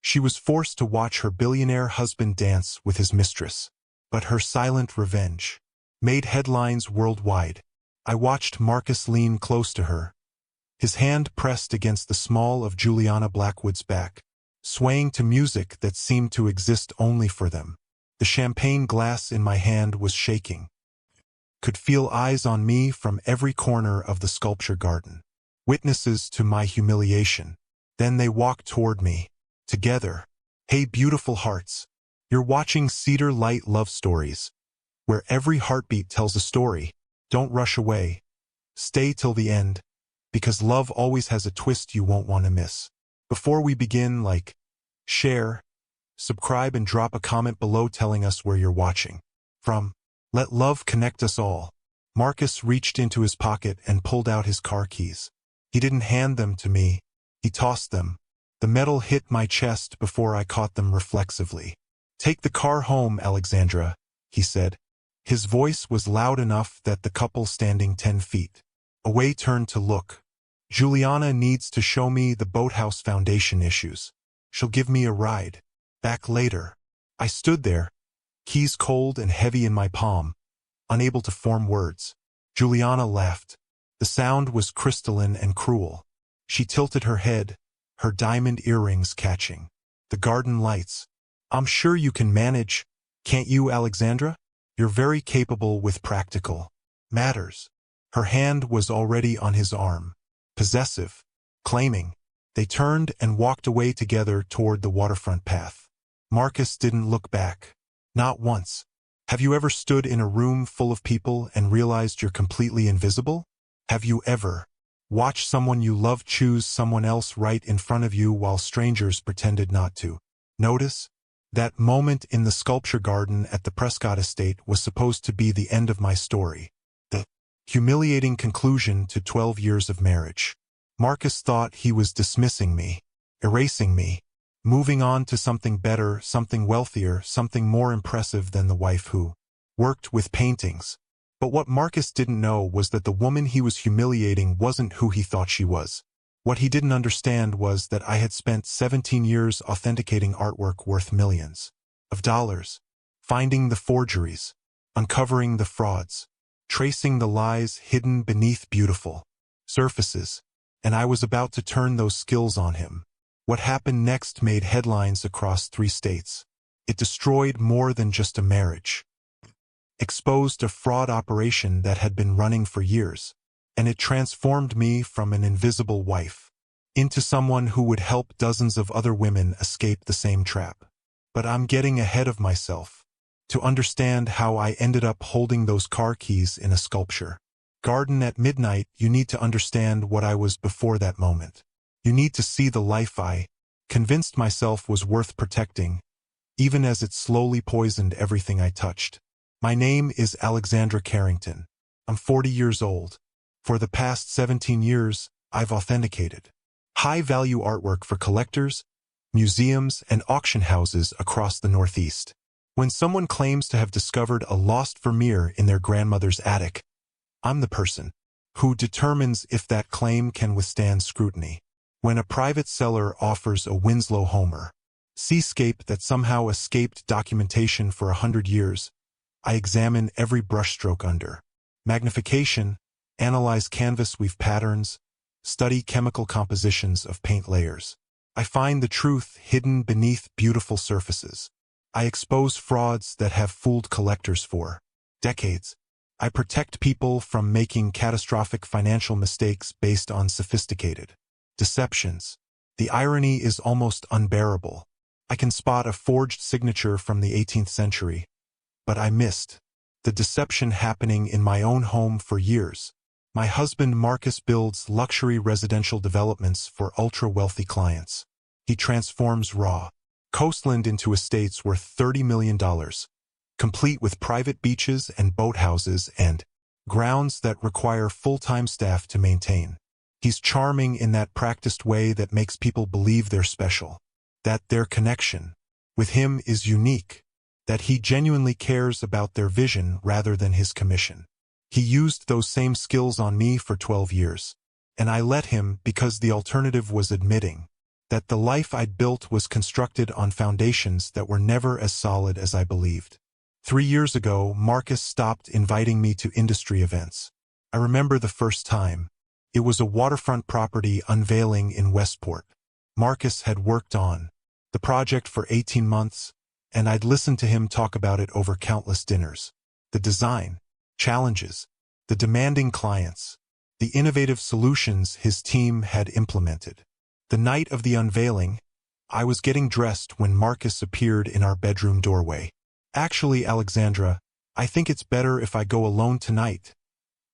She was forced to watch her billionaire husband dance with his mistress. But her silent revenge made headlines worldwide. I watched Marcus lean close to her, his hand pressed against the small of Juliana Blackwood's back, swaying to music that seemed to exist only for them. The champagne glass in my hand was shaking. Could feel eyes on me from every corner of the sculpture garden, witnesses to my humiliation. Then they walked toward me, together. Hey, beautiful hearts. You're watching Cedar Light Love Stories, where every heartbeat tells a story. Don't rush away. Stay till the end, because love always has a twist you won't want to miss. Before we begin, like, share, subscribe, and drop a comment below telling us where you're watching from. Let love connect us all. Marcus reached into his pocket and pulled out his car keys. He didn't hand them to me. He tossed them. The metal hit my chest before I caught them reflexively. Take the car home, Alexandra, he said. His voice was loud enough that the couple standing 10 feet away turned to look. Juliana needs to show me the boathouse foundation issues. She'll give me a ride. Back later. I stood there, keys cold and heavy in my palm, unable to form words. Juliana laughed. The sound was crystalline and cruel. She tilted her head, her diamond earrings catching the garden lights. I'm sure you can manage, can't you, Alexandra? You're very capable with practical matters. Her hand was already on his arm, possessive, claiming. They turned and walked away together toward the waterfront path. Marcus didn't look back. Not once. Have you ever stood in a room full of people and realized you're completely invisible? Have you ever watched someone you love choose someone else right in front of you while strangers pretended not to notice? That moment in the sculpture garden at the Prescott estate was supposed to be the end of my story. The humiliating conclusion to 12 years of marriage. Marcus thought he was dismissing me, erasing me, moving on to something better, something wealthier, something more impressive than the wife who worked with paintings. But what Marcus didn't know was that the woman he was humiliating wasn't who he thought she was. What he didn't understand was that I had spent 17 years authenticating artwork worth millions of dollars, finding the forgeries, uncovering the frauds, tracing the lies hidden beneath beautiful surfaces, and I was about to turn those skills on him. What happened next made headlines across 3 states. It destroyed more than just a marriage. Exposed a fraud operation that had been running for years, and it transformed me from an invisible wife into someone who would help dozens of other women escape the same trap. But I'm getting ahead of myself. To understand how I ended up holding those car keys in a sculpture garden at midnight, you need to understand what I was before that moment. You need to see the life I convinced myself was worth protecting, even as it slowly poisoned everything I touched. My name is Alexandra Carrington. I'm 40 years old. For the past 17 years, I've authenticated high-value artwork for collectors, museums, and auction houses across the Northeast. When someone claims to have discovered a lost Vermeer in their grandmother's attic, I'm the person who determines if that claim can withstand scrutiny. When a private seller offers a Winslow Homer seascape that somehow escaped documentation for 100 years, I examine every brushstroke under magnification, analyze canvas weave patterns, study chemical compositions of paint layers. I find the truth hidden beneath beautiful surfaces. I expose frauds that have fooled collectors for decades. I protect people from making catastrophic financial mistakes based on sophisticated deceptions. The irony is almost unbearable. I can spot a forged signature from the 18th century, but I missed the deception happening in my own home for years. My husband Marcus builds luxury residential developments for ultra-wealthy clients. He transforms raw coastland into estates worth $30 million, complete with private beaches and boathouses and grounds that require full-time staff to maintain. He's charming in that practiced way that makes people believe they're special, that their connection with him is unique, that he genuinely cares about their vision rather than his commission. He used those same skills on me for 12 years, and I let him because the alternative was admitting that the life I'd built was constructed on foundations that were never as solid as I believed. 3 years ago, Marcus stopped inviting me to industry events. I remember the first time. It was a waterfront property unveiling in Westport. Marcus had worked on the project for 18 months, and I'd listened to him talk about it over countless dinners. The design, challenges, the demanding clients, the innovative solutions his team had implemented. The night of the unveiling, I was getting dressed when Marcus appeared in our bedroom doorway. "Actually, Alexandra, I think it's better if I go alone tonight,"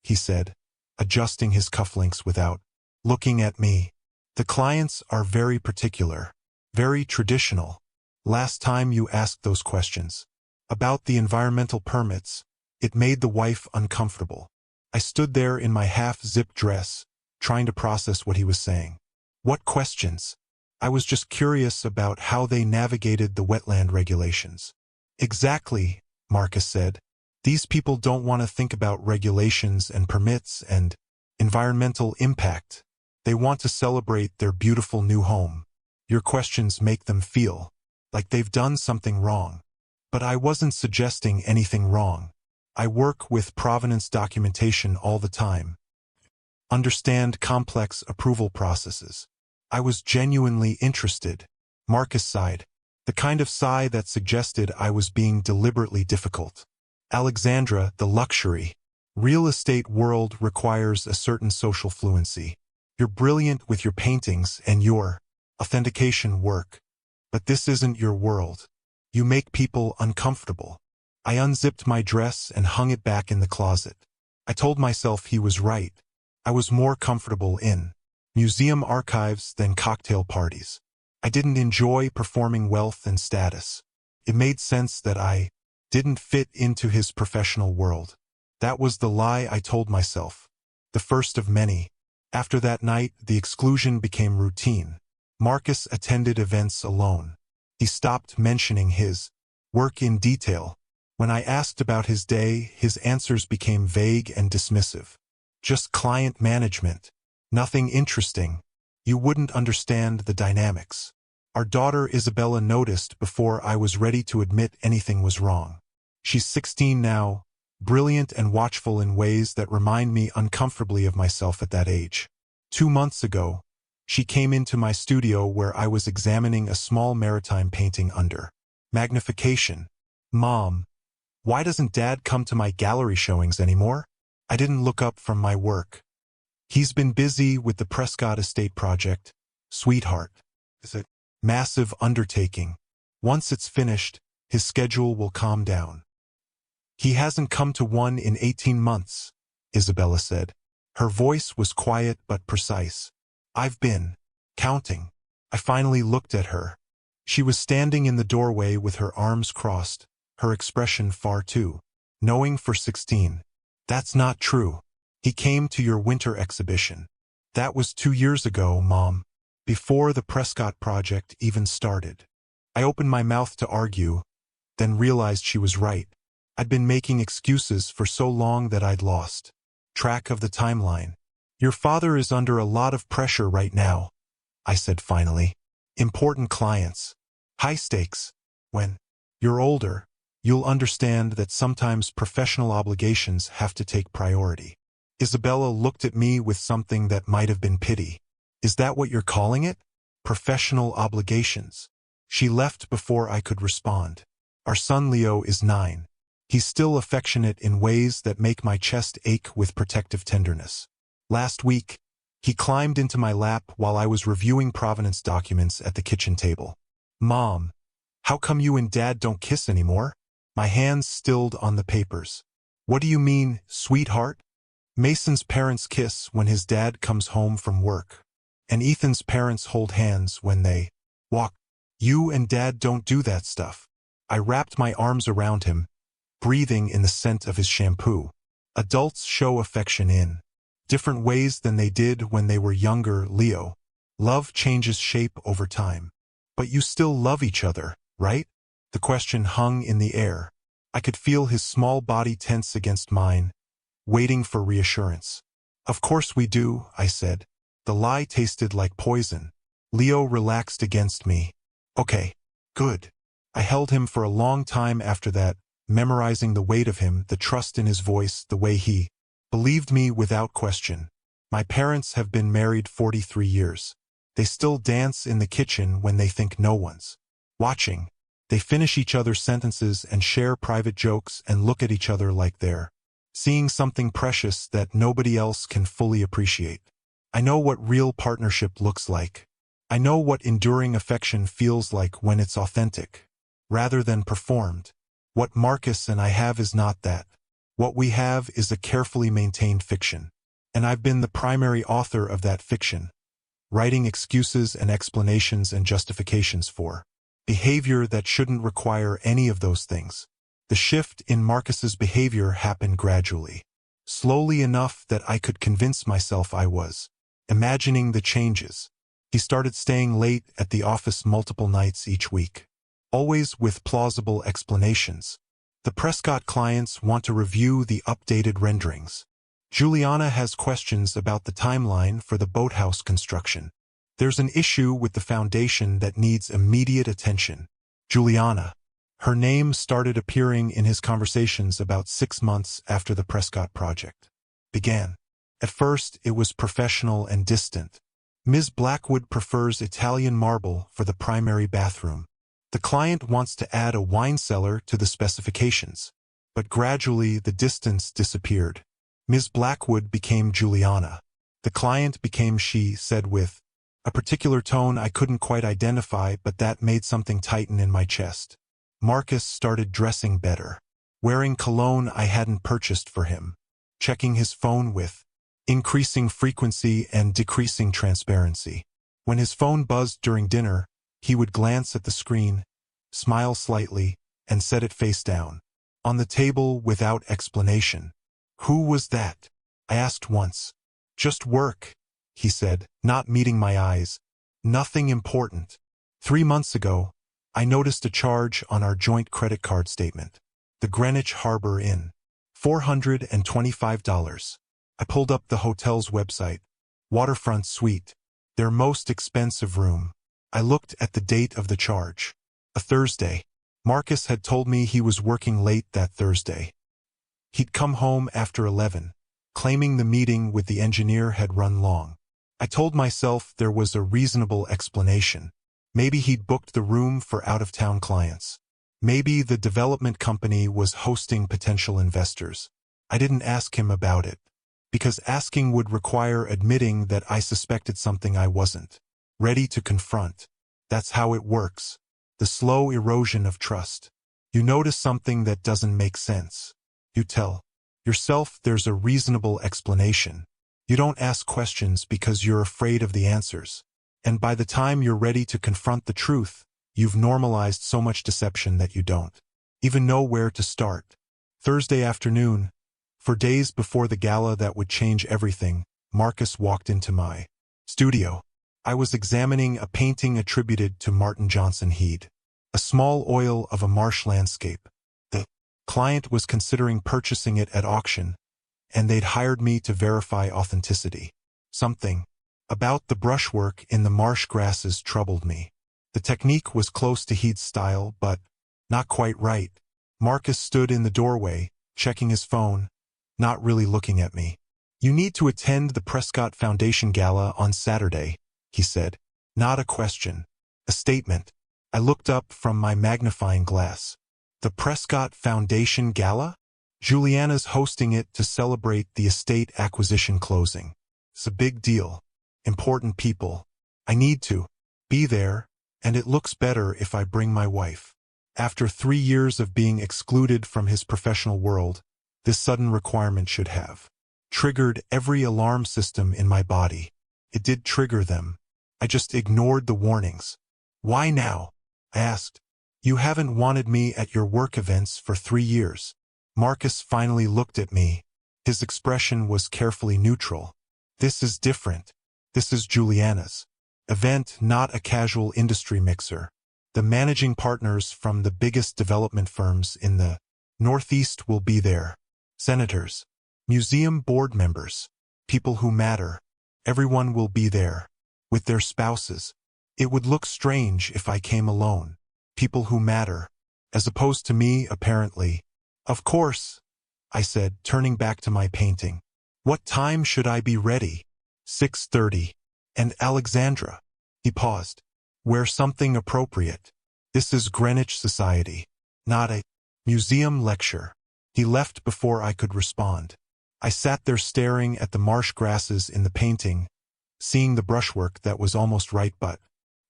he said, adjusting his cufflinks without looking at me. "The clients are very particular, very traditional. Last time you asked those questions about the environmental permits, it made the wife uncomfortable." I stood there in my half-zipped dress, trying to process what he was saying. What questions? I was just curious about how they navigated the wetland regulations. "Exactly," Marcus said. "These people don't want to think about regulations and permits and environmental impact. They want to celebrate their beautiful new home. Your questions make them feel like they've done something wrong." But I wasn't suggesting anything wrong. I work with provenance documentation all the time. Understand complex approval processes. I was genuinely interested. Marcus sighed, the kind of sigh that suggested I was being deliberately difficult. "Alexandra, the luxury, real estate world requires a certain social fluency. You're brilliant with your paintings and your authentication work, but this isn't your world. You make people uncomfortable." I unzipped my dress and hung it back in the closet. I told myself he was right. I was more comfortable in museum archives than cocktail parties. I didn't enjoy performing wealth and status. It made sense that I didn't fit into his professional world. That was the lie I told myself, the first of many. After that night, the exclusion became routine. Marcus attended events alone. He stopped mentioning his work in detail. When I asked about his day, his answers became vague and dismissive. "Just client management. Nothing interesting. You wouldn't understand the dynamics." Our daughter Isabella noticed before I was ready to admit anything was wrong. She's 16 now, brilliant and watchful in ways that remind me uncomfortably of myself at that age. 2 months ago, she came into my studio where I was examining a small maritime painting under magnification. "Mom, why doesn't Dad come to my gallery showings anymore?" I didn't look up from my work. "He's been busy with the Prescott Estate project, sweetheart. It's a massive undertaking. Once it's finished, his schedule will calm down." "He hasn't come to one in 18 months, Isabella said. Her voice was quiet but precise. "I've been counting." I finally looked at her. She was standing in the doorway with her arms crossed, her expression far too knowing for 16. "That's not true. He came to your winter exhibition." "That was 2 years ago, Mom, before the Prescott project even started." I opened my mouth to argue, then realized she was right. I'd been making excuses for so long that I'd lost track of the timeline. "Your father is under a lot of pressure right now," I said finally. "Important clients. High stakes. When you're older, you'll understand that sometimes professional obligations have to take priority." Isabella looked at me with something that might have been pity. "Is that what you're calling it? Professional obligations?" She left before I could respond. Our son Leo is 9. He's still affectionate in ways that make my chest ache with protective tenderness. Last week, he climbed into my lap while I was reviewing provenance documents at the kitchen table. "Mom, how come you and Dad don't kiss anymore?" My hands stilled on the papers. "What do you mean, sweetheart?" "Mason's parents kiss when his dad comes home from work, and Ethan's parents hold hands when they walk. You and Dad don't do that stuff." I wrapped my arms around him, breathing in the scent of his shampoo. "Adults show affection in different ways than they did when they were younger, Leo. Love changes shape over time. But you still love each other, right?" The question hung in the air. I could feel his small body tense against mine, waiting for reassurance. "Of course we do," I said. The lie tasted like poison. Leo relaxed against me. Okay. Good. I held him for a long time after that, memorizing the weight of him, the trust in his voice, the way he believed me without question. My parents have been married 43 years. They still dance in the kitchen when they think no one's watching. They finish each other's sentences and share private jokes and look at each other like they're seeing something precious that nobody else can fully appreciate. I know what real partnership looks like. I know what enduring affection feels like when it's authentic, rather than performed. What Marcus and I have is not that. What we have is a carefully maintained fiction. And I've been the primary author of that fiction, writing excuses and explanations and justifications for behavior that shouldn't require any of those things. The shift in Marcus's behavior happened gradually, slowly enough that I could convince myself I was imagining the changes. He started staying late at the office multiple nights each week, always with plausible explanations. The Prescott clients want to review the updated renderings. Juliana has questions about the timeline for the boathouse construction. There's an issue with the foundation that needs immediate attention. Juliana. Her name started appearing in his conversations about 6 months after the Prescott project began. At first, it was professional and distant. Ms. Blackwood prefers Italian marble for the primary bathroom. The client wants to add a wine cellar to the specifications. But gradually, the distance disappeared. Ms. Blackwood became Juliana. The client became she, said with a particular tone I couldn't quite identify, but that made something tighten in my chest. Marcus started dressing better, wearing cologne I hadn't purchased for him, checking his phone with increasing frequency and decreasing transparency. When his phone buzzed during dinner, he would glance at the screen, smile slightly, and set it face down on the table without explanation. Who was that? I asked once. Just work, he said, not meeting my eyes. Nothing important. 3 months ago, I noticed a charge on our joint credit card statement. The Greenwich Harbor Inn. $425. I pulled up the hotel's website. Waterfront suite. Their most expensive room. I looked at the date of the charge. A Thursday. Marcus had told me he was working late that Thursday. He'd come home after 11, claiming the meeting with the engineer had run long. I told myself there was a reasonable explanation. Maybe he'd booked the room for out-of-town clients. Maybe the development company was hosting potential investors. I didn't ask him about it, because asking would require admitting that I suspected something I wasn't ready to confront. That's how it works. The slow erosion of trust. You notice something that doesn't make sense. You tell yourself there's a reasonable explanation. You don't ask questions because you're afraid of the answers. And by the time you're ready to confront the truth, you've normalized so much deception that you don't even know where to start. Thursday afternoon, for days before the gala that would change everything, Marcus walked into my studio. I was examining a painting attributed to Martin Johnson Head, a small oil of a marsh landscape. The client was considering purchasing it at auction, and they'd hired me to verify authenticity. Something about the brushwork in the marsh grasses troubled me. The technique was close to Head's style, but not quite right. Marcus stood in the doorway, checking his phone, not really looking at me. You need to attend the Prescott Foundation Gala on Saturday, he said. Not a question. A statement. I looked up from my magnifying glass. The Prescott Foundation Gala? Juliana's hosting it to celebrate the estate acquisition closing. It's a big deal. Important people. I need to be there, and it looks better if I bring my wife. After 3 years of being excluded from his professional world, this sudden requirement should have triggered every alarm system in my body. It did trigger them. I just ignored the warnings. Why now? I asked. You haven't wanted me at your work events for 3 years. Marcus finally looked at me. His expression was carefully neutral. This is different. This is Juliana's event, not a casual industry mixer. The managing partners from the biggest development firms in the Northeast will be there. Senators, museum board members, people who matter. Everyone will be there, with their spouses. It would look strange if I came alone. People who matter. As opposed to me, apparently. Of course, I said, turning back to my painting. What time should I be ready? 6:30. And Alexandra. He paused. Wear something appropriate. This is Greenwich Society, not a museum lecture. He left before I could respond. I sat there staring at the marsh grasses in the painting, seeing the brushwork that was almost right but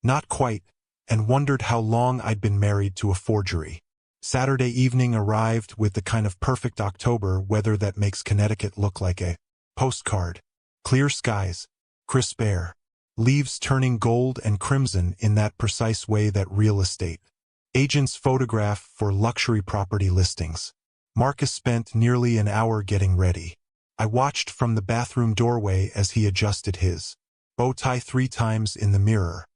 not quite, and wondered how long I'd been married to a forgery. Saturday evening arrived with the kind of perfect October weather that makes Connecticut look like a postcard. Clear skies, crisp air, leaves turning gold and crimson in that precise way that real estate agents photograph for luxury property listings. Marcus spent nearly an hour getting ready. I watched from the bathroom doorway as he adjusted his bow tie 3 times in the mirror.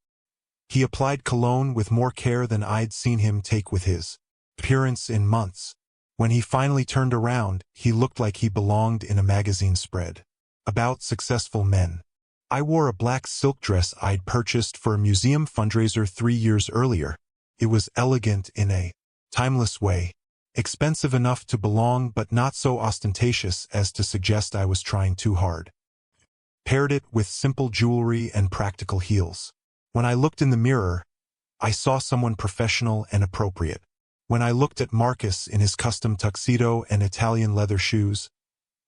He applied cologne with more care than I'd seen him take with his appearance in months. When he finally turned around, he looked like he belonged in a magazine spread about successful men. I wore a black silk dress I'd purchased for a museum fundraiser 3 years earlier. It was elegant in a timeless way, expensive enough to belong but not so ostentatious as to suggest I was trying too hard. Paired it with simple jewelry and practical heels. When I looked in the mirror, I saw someone professional and appropriate. When I looked at Marcus in his custom tuxedo and Italian leather shoes,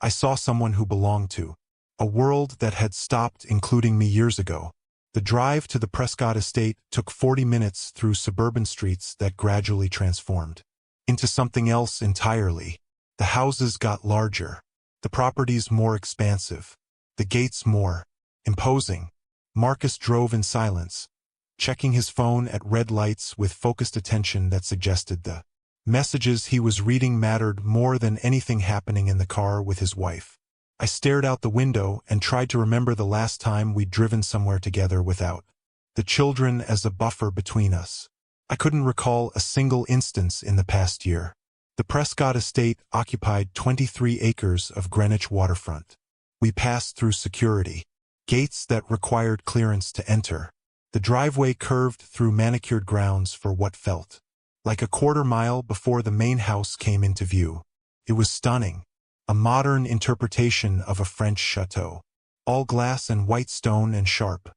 I saw someone who belonged to a world that had stopped including me years ago. The drive to the Prescott estate took 40 minutes through suburban streets that gradually transformed into something else entirely. The houses got larger, the properties more expansive, the gates more imposing. Marcus drove in silence, checking his phone at red lights with focused attention that suggested the messages he was reading mattered more than anything happening in the car with his wife. I stared out the window and tried to remember the last time we'd driven somewhere together without the children as a buffer between us. I couldn't recall a single instance in the past year. The Prescott estate occupied 23 acres of Greenwich waterfront. We passed through security gates that required clearance to enter. The driveway curved through manicured grounds for what felt like a quarter-mile before the main house came into view. It was stunning, a modern interpretation of a French chateau, all glass and white stone and sharp,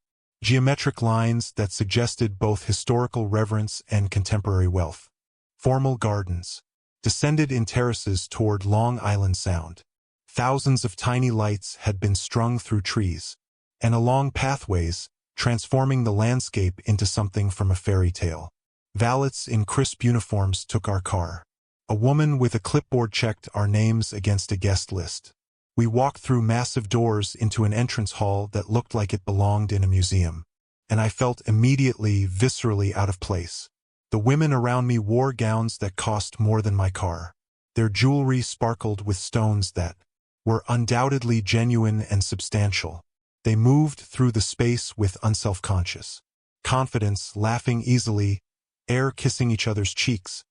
geometric lines that suggested both historical reverence and contemporary wealth. Formal gardens descended in terraces toward Long Island Sound. Thousands of tiny lights had been strung through trees and along pathways, transforming the landscape into something from a fairy tale. Valets in crisp uniforms took our car. A woman with a clipboard checked our names against a guest list. We walked through massive doors into an entrance hall that looked like it belonged in a museum, and I felt immediately, viscerally out of place. The women around me wore gowns that cost more than my car. Their jewelry sparkled with stones that were undoubtedly genuine and substantial. They moved through the space with unself-conscious confidence, laughing easily, air kissing each other's cheeks,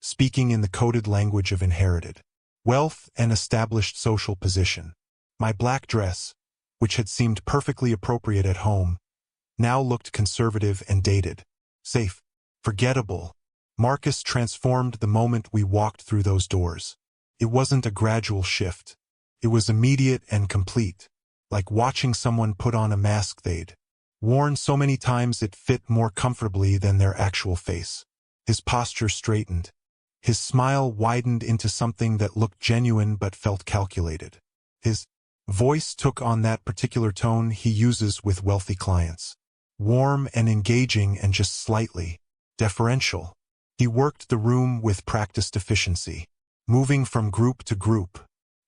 speaking in the coded language of inherited wealth and established social position. My black dress, which had seemed perfectly appropriate at home, now looked conservative and dated, safe, forgettable. Marcus transformed the moment we walked through those doors. It wasn't a gradual shift. It was immediate and complete, like watching someone put on a mask they'd worn so many times it fit more comfortably than their actual face. His posture straightened. His smile widened into something that looked genuine but felt calculated. His voice took on that particular tone he uses with wealthy clients. Warm and engaging and just slightly deferential. He worked the room with practiced efficiency, moving from group to group,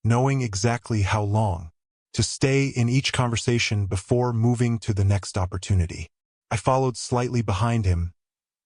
knowing exactly how long to stay in each conversation before moving to the next opportunity. I followed slightly behind him,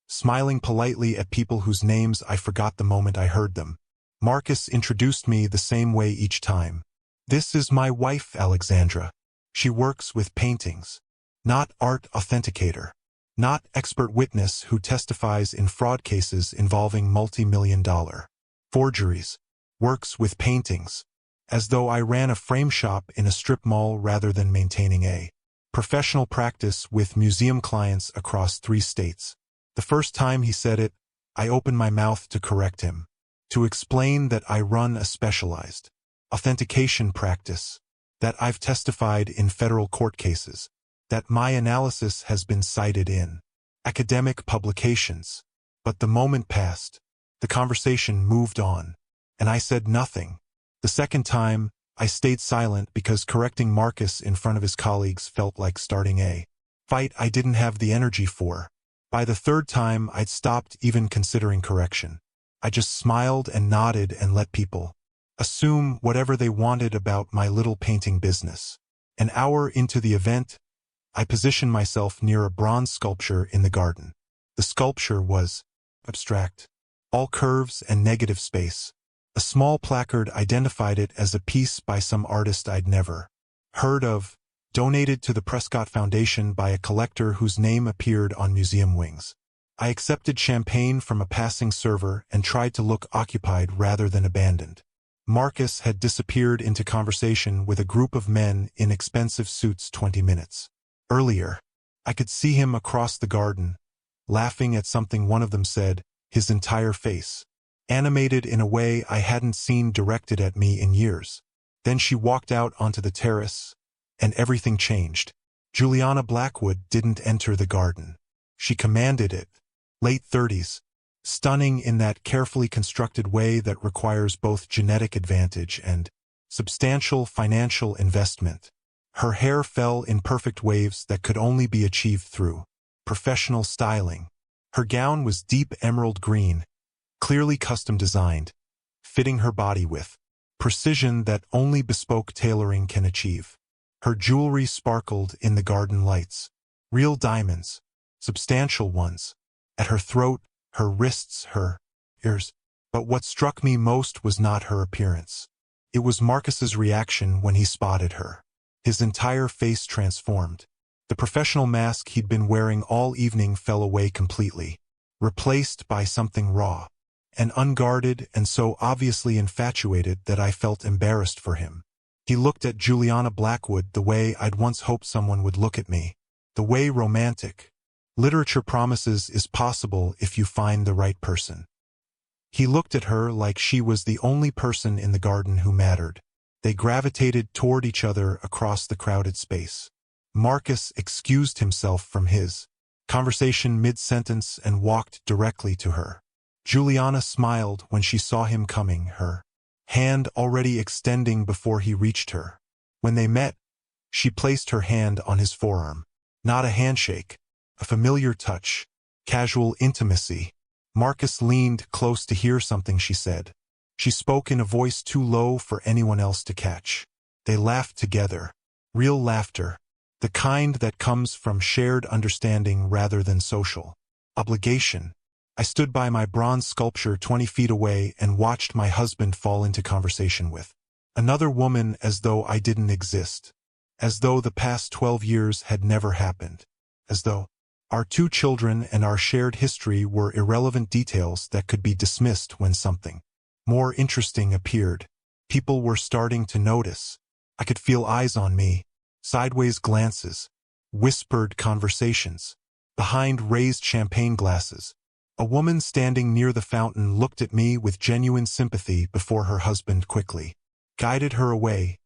smiling politely at people whose names I forgot the moment I heard them. Marcus introduced me the same way each time. This is my wife, Alexandra. She works with paintings. Not art authenticator. Not expert witness who testifies in fraud cases involving multi-million-dollar forgeries. Works with paintings. As though I ran a frame shop in a strip mall rather than maintaining a professional practice with museum clients across 3 states. The first time he said it, I opened my mouth to correct him, to explain that I run a specialized authentication practice, that I've testified in federal court cases, that my analysis has been cited in academic publications. But the moment passed. The conversation moved on, and I said nothing. The second time, I stayed silent because correcting Marcus in front of his colleagues felt like starting a fight I didn't have the energy for. By the third time, I'd stopped even considering correction. I just smiled and nodded and let people assume whatever they wanted about my little painting business. An hour into the event, I positioned myself near a bronze sculpture in the garden. The sculpture was abstract, all curves and negative space. A small placard identified it as a piece by some artist I'd never heard of, donated to the Prescott Foundation by a collector whose name appeared on museum wings. I accepted champagne from a passing server and tried to look occupied rather than abandoned. Marcus had disappeared into conversation with a group of men in expensive suits 20 minutes earlier. I could see him across the garden, laughing at something one of them said, his entire face animated in a way I hadn't seen directed at me in years. Then she walked out onto the terrace, and everything changed. Juliana Blackwood didn't enter the garden. She commanded it. Late 30s, stunning in that carefully constructed way that requires both genetic advantage and substantial financial investment. Her hair fell in perfect waves that could only be achieved through professional styling. Her gown was deep emerald green, clearly custom designed, fitting her body with precision that only bespoke tailoring can achieve. Her jewelry sparkled in the garden lights. Real diamonds, substantial ones, at her throat, her wrists, her ears. But what struck me most was not her appearance. It was Marcus's reaction when he spotted her. His entire face transformed. The professional mask he'd been wearing all evening fell away completely, replaced by something raw and unguarded and so obviously infatuated that I felt embarrassed for him. He looked at Juliana Blackwood the way I'd once hoped someone would look at me, the way romantic literature promises is possible if you find the right person. He looked at her like she was the only person in the garden who mattered. They gravitated toward each other across the crowded space. Marcus excused himself from his conversation mid-sentence and walked directly to her. Juliana smiled when she saw him coming, her hand already extending before he reached her. When they met, she placed her hand on his forearm. Not a handshake, a familiar touch, casual intimacy. Marcus leaned close to hear something she said. She spoke in a voice too low for anyone else to catch. They laughed together. Real laughter. The kind that comes from shared understanding rather than social obligation. I stood by my bronze sculpture 20 feet away and watched my husband fall into conversation with another woman as though I didn't exist. As though the past 12 years had never happened. As though our 2 children and our shared history were irrelevant details that could be dismissed when something more interesting appeared. People were starting to notice. I could feel eyes on me, sideways glances, whispered conversations. Behind raised champagne glasses, a woman standing near the fountain looked at me with genuine sympathy before her husband quickly guided her away,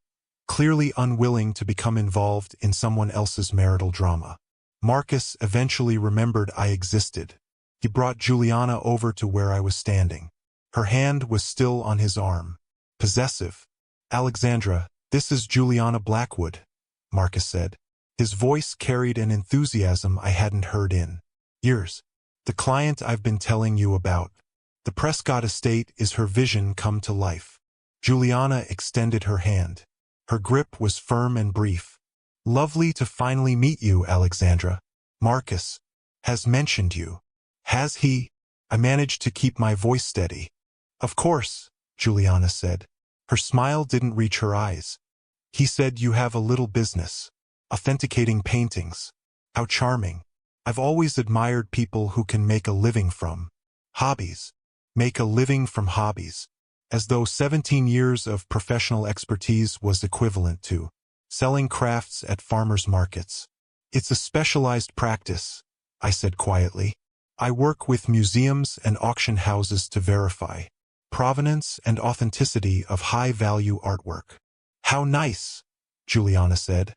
clearly unwilling to become involved in someone else's marital drama. Marcus eventually remembered I existed. He brought Juliana over to where I was standing. Her hand was still on his arm. Possessive. "Alexandra, this is Juliana Blackwood," Marcus said. His voice carried an enthusiasm I hadn't heard in years. "The client I've been telling you about. The Prescott estate is her vision come to life." Juliana extended her hand. Her grip was firm and brief. "Lovely to finally meet you, Alexandra. Marcus has mentioned you." "Has he?" I managed to keep my voice steady. "Of course," Juliana said. Her smile didn't reach her eyes. "He said you have a little business. Authenticating paintings. How charming. I've always admired people who can make a living from hobbies. Make a living from hobbies. As though 17 years of professional expertise was equivalent to selling crafts at farmers markets. It's a specialized practice, I said quietly. I work with museums and auction houses to verify provenance and authenticity of high-value artwork. How nice, Juliana said,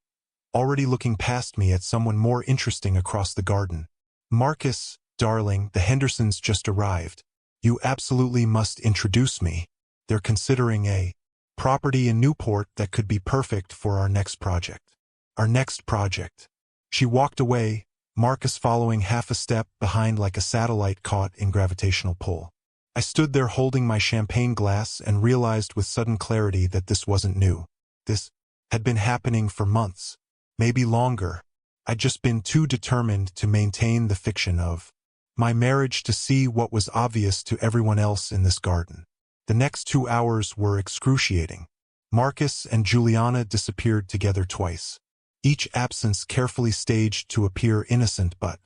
already looking past me at someone more interesting across the garden. Marcus, darling, the Hendersons just arrived. You absolutely must introduce me. They're considering a property in Newport that could be perfect for our next project. Our next project. She walked away, Marcus following half a step behind like a satellite caught in gravitational pull. I stood there holding my champagne glass and realized with sudden clarity that this wasn't new. This had been happening for months, maybe longer. I'd just been too determined to maintain the fiction of my marriage to see what was obvious to everyone else in this garden. The next 2 hours were excruciating. Marcus and Juliana disappeared together twice, each absence carefully staged to appear innocent but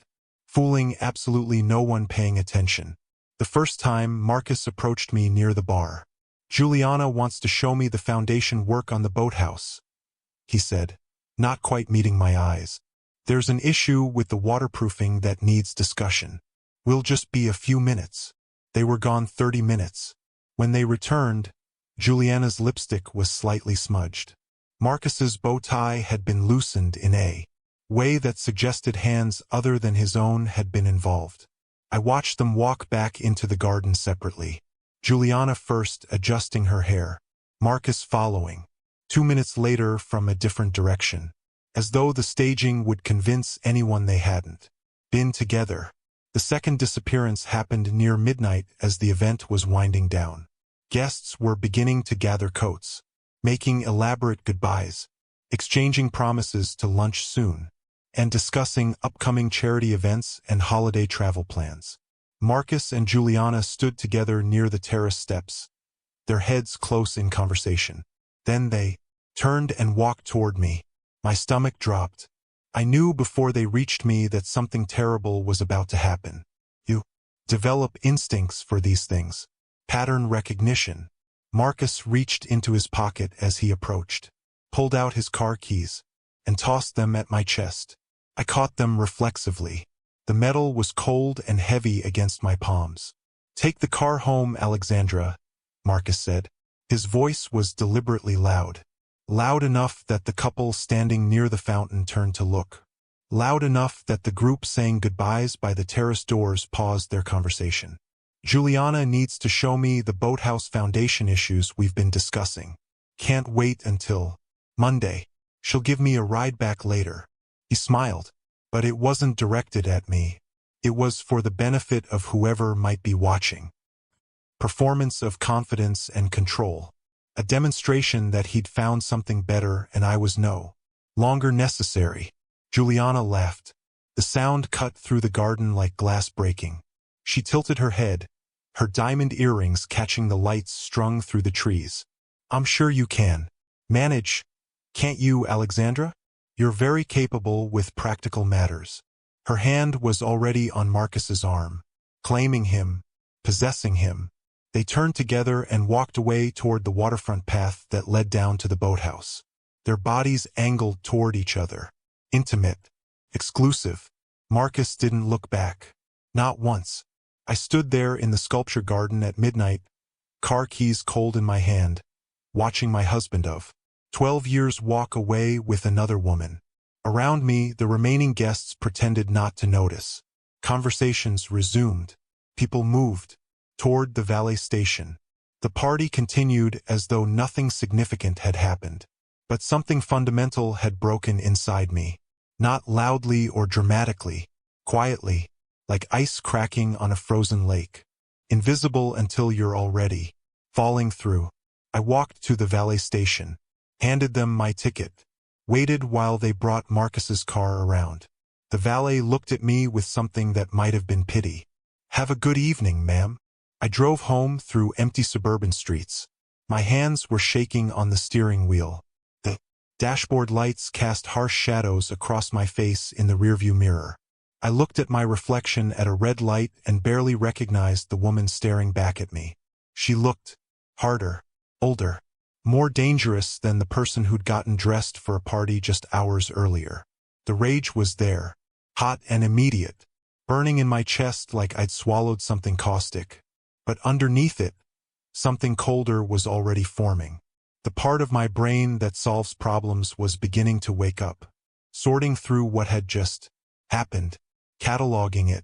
fooling absolutely no one paying attention. The first time, Marcus approached me near the bar. Juliana wants to show me the foundation work on the boathouse, he said, not quite meeting my eyes. There's an issue with the waterproofing that needs discussion. We'll just be a few minutes. They were gone 30 minutes. When they returned, Juliana's lipstick was slightly smudged. Marcus's bow tie had been loosened in a way that suggested hands other than his own had been involved. I watched them walk back into the garden separately. Juliana first adjusting her hair, Marcus following. 2 minutes later from a different direction, as though the staging would convince anyone they hadn't been together. The second disappearance happened near midnight as the event was winding down. Guests were beginning to gather coats, making elaborate goodbyes, exchanging promises to lunch soon, and discussing upcoming charity events and holiday travel plans. Marcus and Juliana stood together near the terrace steps, their heads close in conversation. Then they turned and walked toward me. My stomach dropped. I knew before they reached me that something terrible was about to happen. You develop instincts for these things. Pattern recognition. Marcus reached into his pocket as he approached, pulled out his car keys, and tossed them at my chest. I caught them reflexively. The metal was cold and heavy against my palms. Take the car home, Alexandra, Marcus said. His voice was deliberately loud. Loud enough that the couple standing near the fountain turned to look. Loud enough that the group saying goodbyes by the terrace doors paused their conversation. Juliana needs to show me the boathouse foundation issues we've been discussing. Can't wait until Monday. She'll give me a ride back later. He smiled, but it wasn't directed at me. It was for the benefit of whoever might be watching. Performance of confidence and control. A demonstration that he'd found something better and I was no longer necessary. Juliana laughed. The sound cut through the garden like glass breaking. She tilted her head, her diamond earrings catching the lights strung through the trees. I'm sure you can manage, can't you, Alexandra? You're very capable with practical matters. Her hand was already on Marcus's arm, claiming him, possessing him. They turned together and walked away toward the waterfront path that led down to the boathouse. Their bodies angled toward each other. Intimate. Exclusive. Marcus didn't look back. Not once. I stood there in the sculpture garden at midnight, car keys cold in my hand, watching my husband of 12 years walk away with another woman. Around me, the remaining guests pretended not to notice. Conversations resumed. People moved toward the valet station. The party continued as though nothing significant had happened. But something fundamental had broken inside me. Not loudly or dramatically, quietly, like ice cracking on a frozen lake. Invisible until you're already falling through. I walked to the valet station, handed them my ticket, waited while they brought Marcus's car around. The valet looked at me with something that might have been pity. Have a good evening, ma'am. I drove home through empty suburban streets. My hands were shaking on the steering wheel. The dashboard lights cast harsh shadows across my face in the rearview mirror. I looked at my reflection at a red light and barely recognized the woman staring back at me. She looked harder, older, more dangerous than the person who'd gotten dressed for a party just hours earlier. The rage was there, hot and immediate, burning in my chest like I'd swallowed something caustic. But underneath it, something colder was already forming. The part of my brain that solves problems was beginning to wake up, sorting through what had just happened, cataloging it,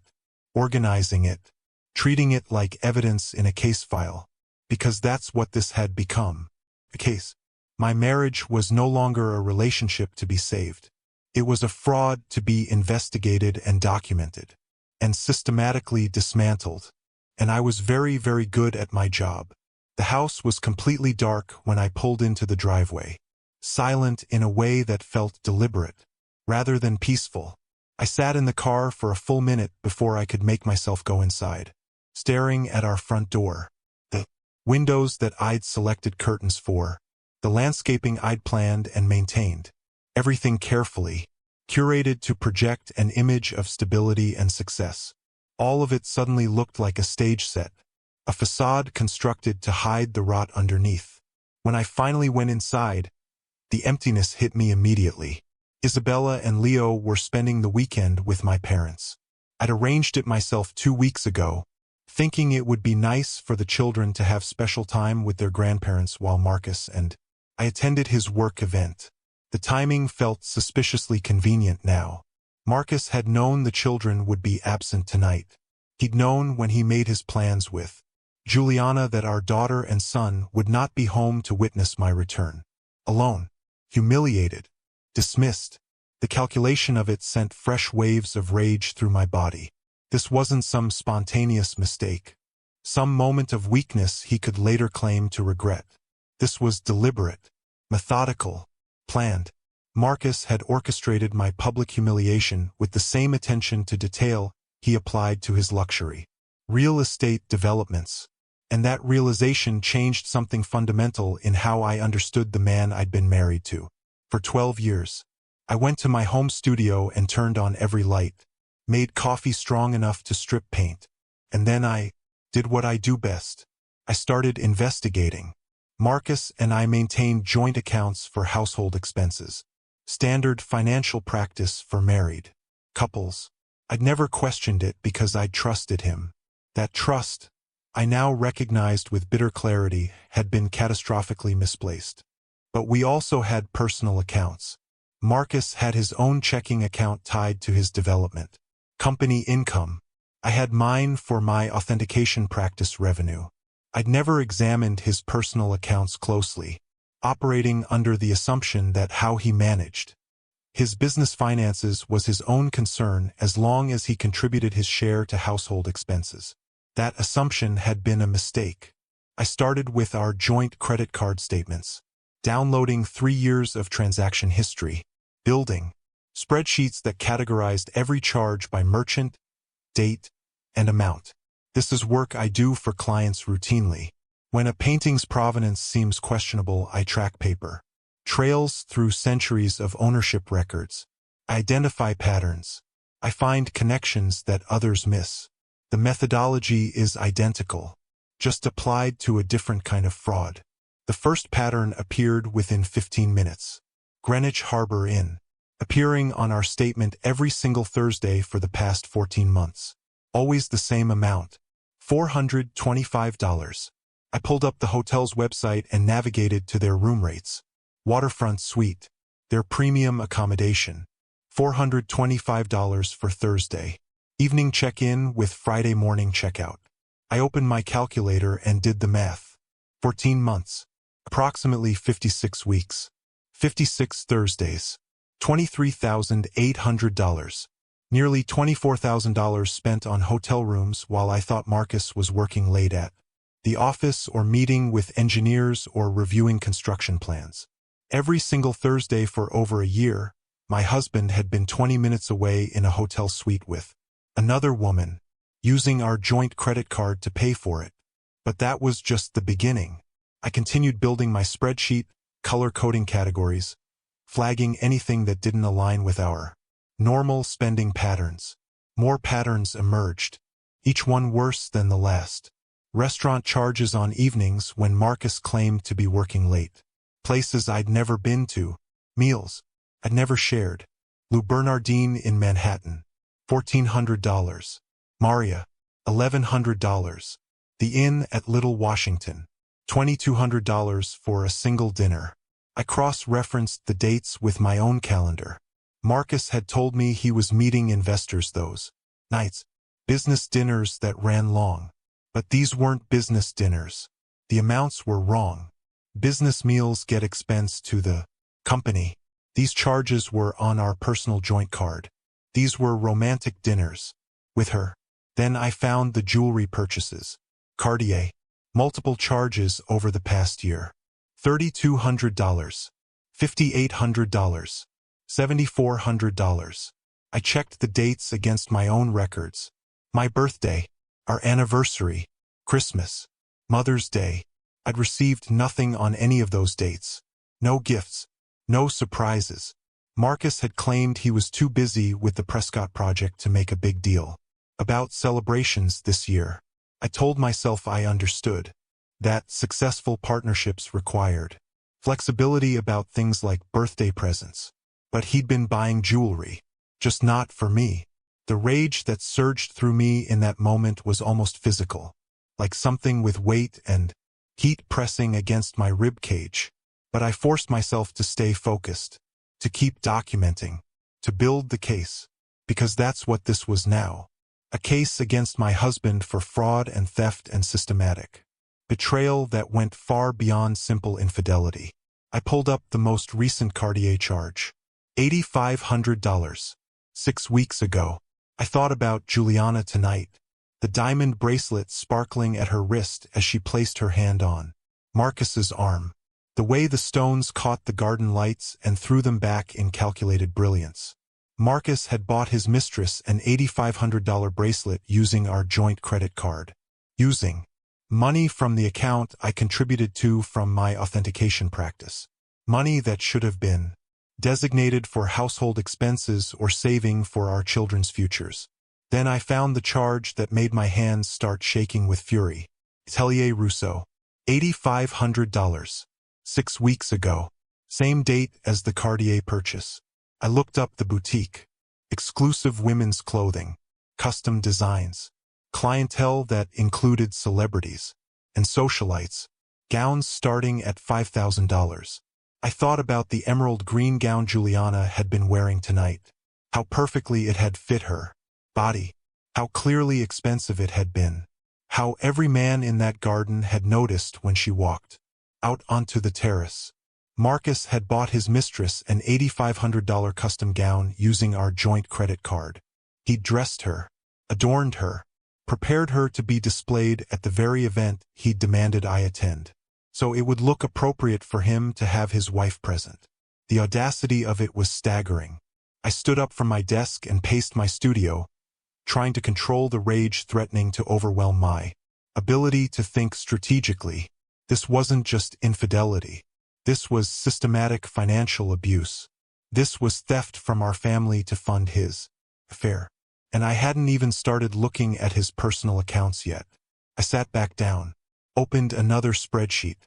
organizing it, treating it like evidence in a case file, because that's what this had become, a case. My marriage was no longer a relationship to be saved. It was a fraud to be investigated and documented, and systematically dismantled. And I was very, very good at my job. The house was completely dark when I pulled into the driveway, silent in a way that felt deliberate, rather than peaceful. I sat in the car for a full minute before I could make myself go inside, staring at our front door, the windows that I'd selected curtains for, the landscaping I'd planned and maintained, everything carefully, curated to project an image of stability and success. All of it suddenly looked like a stage set, a facade constructed to hide the rot underneath. When I finally went inside, the emptiness hit me immediately. Isabella and Leo were spending the weekend with my parents. I'd arranged it myself 2 weeks ago, thinking it would be nice for the children to have special time with their grandparents while Marcus and I attended his work event. The timing felt suspiciously convenient now. Marcus had known the children would be absent tonight. He'd known when he made his plans with Juliana that our daughter and son would not be home to witness my return. Alone, humiliated, dismissed. The calculation of it sent fresh waves of rage through my body. This wasn't some spontaneous mistake, some moment of weakness he could later claim to regret. This was deliberate, methodical, planned. Marcus had orchestrated my public humiliation with the same attention to detail he applied to his luxury real estate developments. And that realization changed something fundamental in how I understood the man I'd been married to. For 12 years, I went to my home studio and turned on every light, made coffee strong enough to strip paint, and then I did what I do best. I started investigating. Marcus and I maintained joint accounts for household expenses, standard financial practice for married couples. I'd never questioned it because I trusted him. That trust, I now recognized with bitter clarity, had been catastrophically misplaced. But we also had personal accounts. Marcus had his own checking account tied to his development company income. I had mine for my authentication practice revenue. I'd never examined his personal accounts closely, operating under the assumption that how he managed his business finances was his own concern as long as he contributed his share to household expenses. That assumption had been a mistake. I started with our joint credit card statements, downloading 3 years of transaction history, building spreadsheets that categorized every charge by merchant, date, and amount. This is work I do for clients routinely. When a painting's provenance seems questionable, I track paper trails through centuries of ownership records. I identify patterns. I find connections that others miss. The methodology is identical, just applied to a different kind of fraud. The first pattern appeared within 15 minutes. Greenwich Harbor Inn, appearing on our statement every single Thursday for the past 14 months. Always the same amount, $425. I pulled up the hotel's website and navigated to their room rates. Waterfront suite, their premium accommodation, $425 for Thursday. Evening check-in with Friday morning checkout. I opened my calculator and did the math. 14 months, approximately 56 weeks, 56 Thursdays, $23,800. Nearly $24,000 spent on hotel rooms while I thought Marcus was working late at the office or meeting with engineers or reviewing construction plans. Every single Thursday for over a year, my husband had been 20 minutes away in a hotel suite with another woman, using our joint credit card to pay for it. But that was just the beginning. I continued building my spreadsheet, color-coding categories, flagging anything that didn't align with our normal spending patterns. More patterns emerged, each one worse than the last. Restaurant charges on evenings when Marcus claimed to be working late. Places I'd never been to. Meals I'd never shared. Lou Bernardine in Manhattan, $1,400. Maria, $1,100. The Inn at Little Washington, $2,200 for a single dinner. I cross-referenced the dates with my own calendar. Marcus had told me he was meeting investors those nights, business dinners that ran long. But these weren't business dinners. The amounts were wrong. Business meals get expensed to the company. These charges were on our personal joint card. These were romantic dinners. With her. Then I found the jewelry purchases. Cartier. Multiple charges over the past year. $3,200. $5,800. $7,400. I checked the dates against my own records. My birthday. Our anniversary. Christmas. Mother's Day. I'd received nothing on any of those dates. No gifts. No surprises. Marcus had claimed he was too busy with the Prescott project to make a big deal about celebrations this year. I told myself I understood that successful partnerships required flexibility about things like birthday presents. But he'd been buying jewelry, just not for me. The rage that surged through me in that moment was almost physical, like something with weight and heat pressing against my rib cage. But I forced myself to stay focused, to keep documenting, to build the case, because that's what this was now. A case against my husband for fraud and theft and systematic betrayal that went far beyond simple infidelity. I pulled up the most recent Cartier charge. $8,500. 6 weeks ago. I thought about Juliana tonight, the diamond bracelet sparkling at her wrist as she placed her hand on Marcus's arm. The way the stones caught the garden lights and threw them back in calculated brilliance. Marcus had bought his mistress an $8,500 bracelet using our joint credit card. Using money from the account I contributed to from my authentication practice. Money that should have been designated for household expenses or saving for our children's futures. Then I found the charge that made my hands start shaking with fury. Atelier Rousseau. $8,500. 6 weeks ago. Same date as the Cartier purchase. I looked up the boutique. Exclusive women's clothing. Custom designs. Clientele that included celebrities and socialites. Gowns starting at $5,000. I thought about the emerald green gown Juliana had been wearing tonight. How perfectly it had fit her body. How clearly expensive it had been. How every man in that garden had noticed when she walked out onto the terrace. Marcus had bought his mistress an $8,500 custom gown using our joint credit card. He'd dressed her, adorned her, prepared her to be displayed at the very event he'd demanded I attend. So it would look appropriate for him to have his wife present. The audacity of it was staggering. I stood up from my desk and paced my studio, trying to control the rage threatening to overwhelm my ability to think strategically. This wasn't just infidelity. This was systematic financial abuse. This was theft from our family to fund his affair. And I hadn't even started looking at his personal accounts yet. I sat back down, opened another spreadsheet,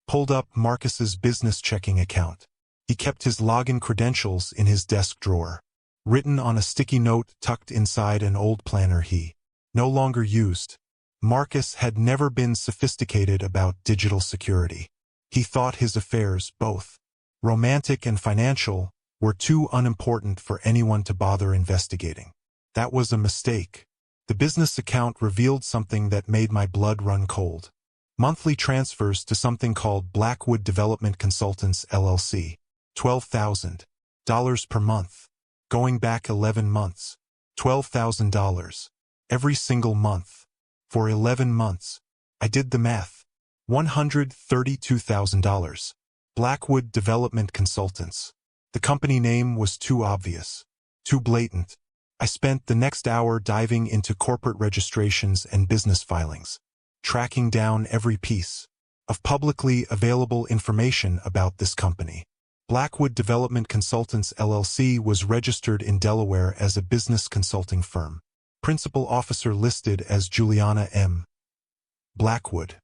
pulled up Marcus's business checking account. He kept his login credentials in his desk drawer, written on a sticky note tucked inside an old planner he no longer used. Marcus had never been sophisticated about digital security. He thought his affairs, both romantic and financial, were too unimportant for anyone to bother investigating. That was a mistake. The business account revealed something that made my blood run cold. Monthly transfers to something called Blackwood Development Consultants LLC. $12,000 per month. Going back 11 months. $12,000. Every single month. For 11 months. I did the math. $132,000. Blackwood Development Consultants. The company name was too obvious. Too blatant. I spent the next hour diving into corporate registrations and business filings, tracking down every piece of publicly available information about this company. Blackwood Development Consultants LLC was registered in Delaware as a business consulting firm. Principal officer listed as Juliana M. Blackwood.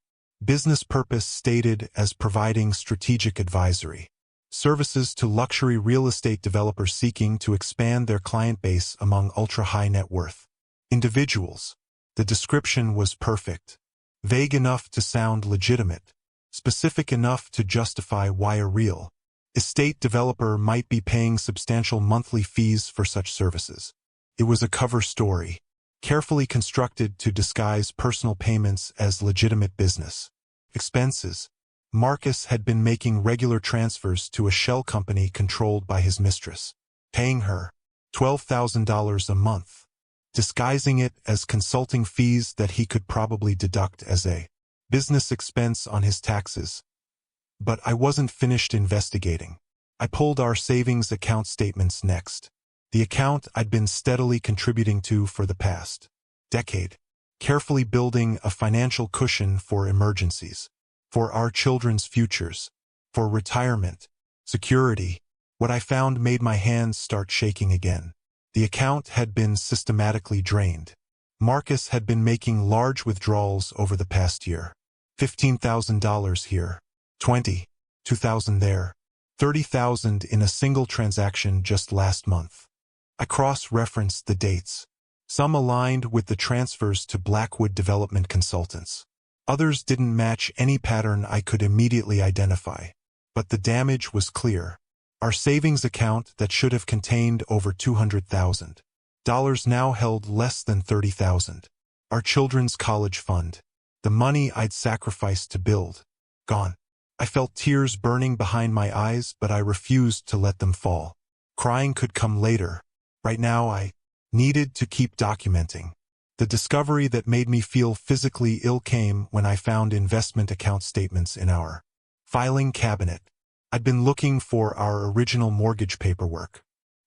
Business purpose stated as providing strategic advisory services to luxury real estate developers seeking to expand their client base among ultra-high net worth individuals. The description was perfect. Vague enough to sound legitimate, specific enough to justify why a real estate developer might be paying substantial monthly fees for such services. It was a cover story, carefully constructed to disguise personal payments as legitimate business expenses. Marcus had been making regular transfers to a shell company controlled by his mistress, paying her $12,000 a month, disguising it as consulting fees that he could probably deduct as a business expense on his taxes. But I wasn't finished investigating. I pulled our savings account statements next. The account I'd been steadily contributing to for the past decade, carefully building a financial cushion for emergencies, for our children's futures, for retirement, security. What I found made my hands start shaking again. The account had been systematically drained. Marcus had been making large withdrawals over the past year. $15,000 here, $22,000 there, $30,000 in a single transaction just last month. I cross-referenced the dates. Some aligned with the transfers to Blackwood Development Consultants. Others didn't match any pattern I could immediately identify. But the damage was clear. Our savings account that should have contained over $200,000 now held less than $30,000. Our children's college fund, the money I'd sacrificed to build, gone. I felt tears burning behind my eyes, but I refused to let them fall. Crying could come later. Right now I needed to keep documenting. The discovery that made me feel physically ill came when I found investment account statements in our filing cabinet. I'd been looking for our original mortgage paperwork,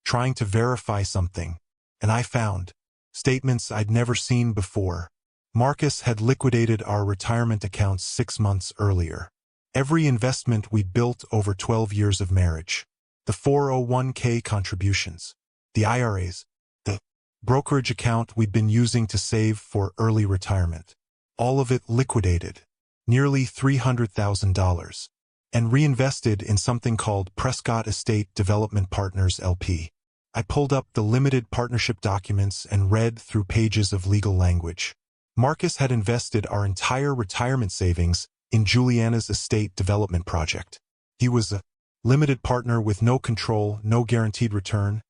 trying to verify something, and I found statements I'd never seen before. Marcus had liquidated our retirement accounts 6 months earlier. Every investment we'd built over 12 years of marriage. The 401k contributions, the IRAs, the brokerage account we'd been using to save for early retirement. All of it liquidated, nearly $300,000, and reinvested in something called Prescott Estate Development Partners LP. I pulled up the limited partnership documents and read through pages of legal language. Marcus had invested our entire retirement savings in Juliana's estate development project. He was a limited partner with no control, no guaranteed return,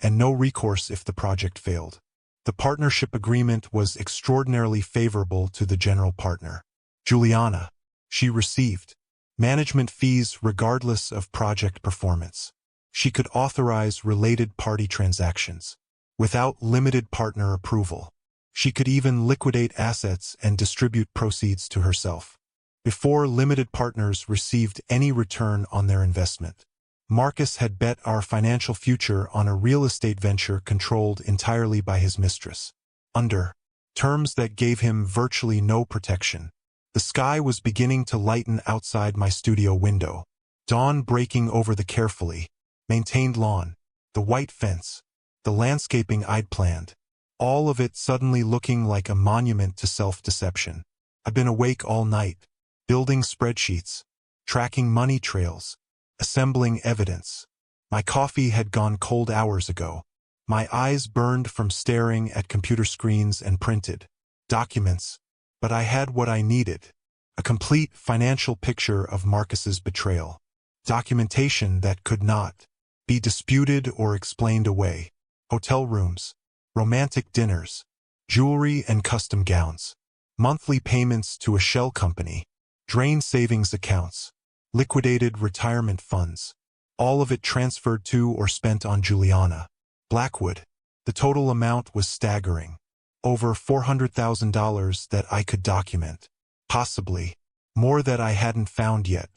and no recourse if the project failed. The partnership agreement was extraordinarily favorable to the general partner, Juliana. She received management fees regardless of project performance. She could authorize related party transactions without limited partner approval. She could even liquidate assets and distribute proceeds to herself before limited partners received any return on their investment. Marcus had bet our financial future on a real estate venture controlled entirely by his mistress, under terms that gave him virtually no protection. The sky was beginning to lighten outside my studio window, dawn breaking over the carefully maintained lawn, the white fence, the landscaping I'd planned, all of it suddenly looking like a monument to self-deception. I'd been awake all night, building spreadsheets, tracking money trails, assembling evidence. My coffee had gone cold hours ago. My eyes burned from staring at computer screens and printed documents. But I had what I needed, a complete financial picture of Marcus's betrayal, documentation that could not be disputed or explained away. Hotel rooms, romantic dinners, jewelry and custom gowns, monthly payments to a shell company, drained savings accounts, liquidated retirement funds, all of it transferred to or spent on Juliana. Blackwood. The total amount was staggering. Over $400,000 that I could document. Possibly more that I hadn't found yet.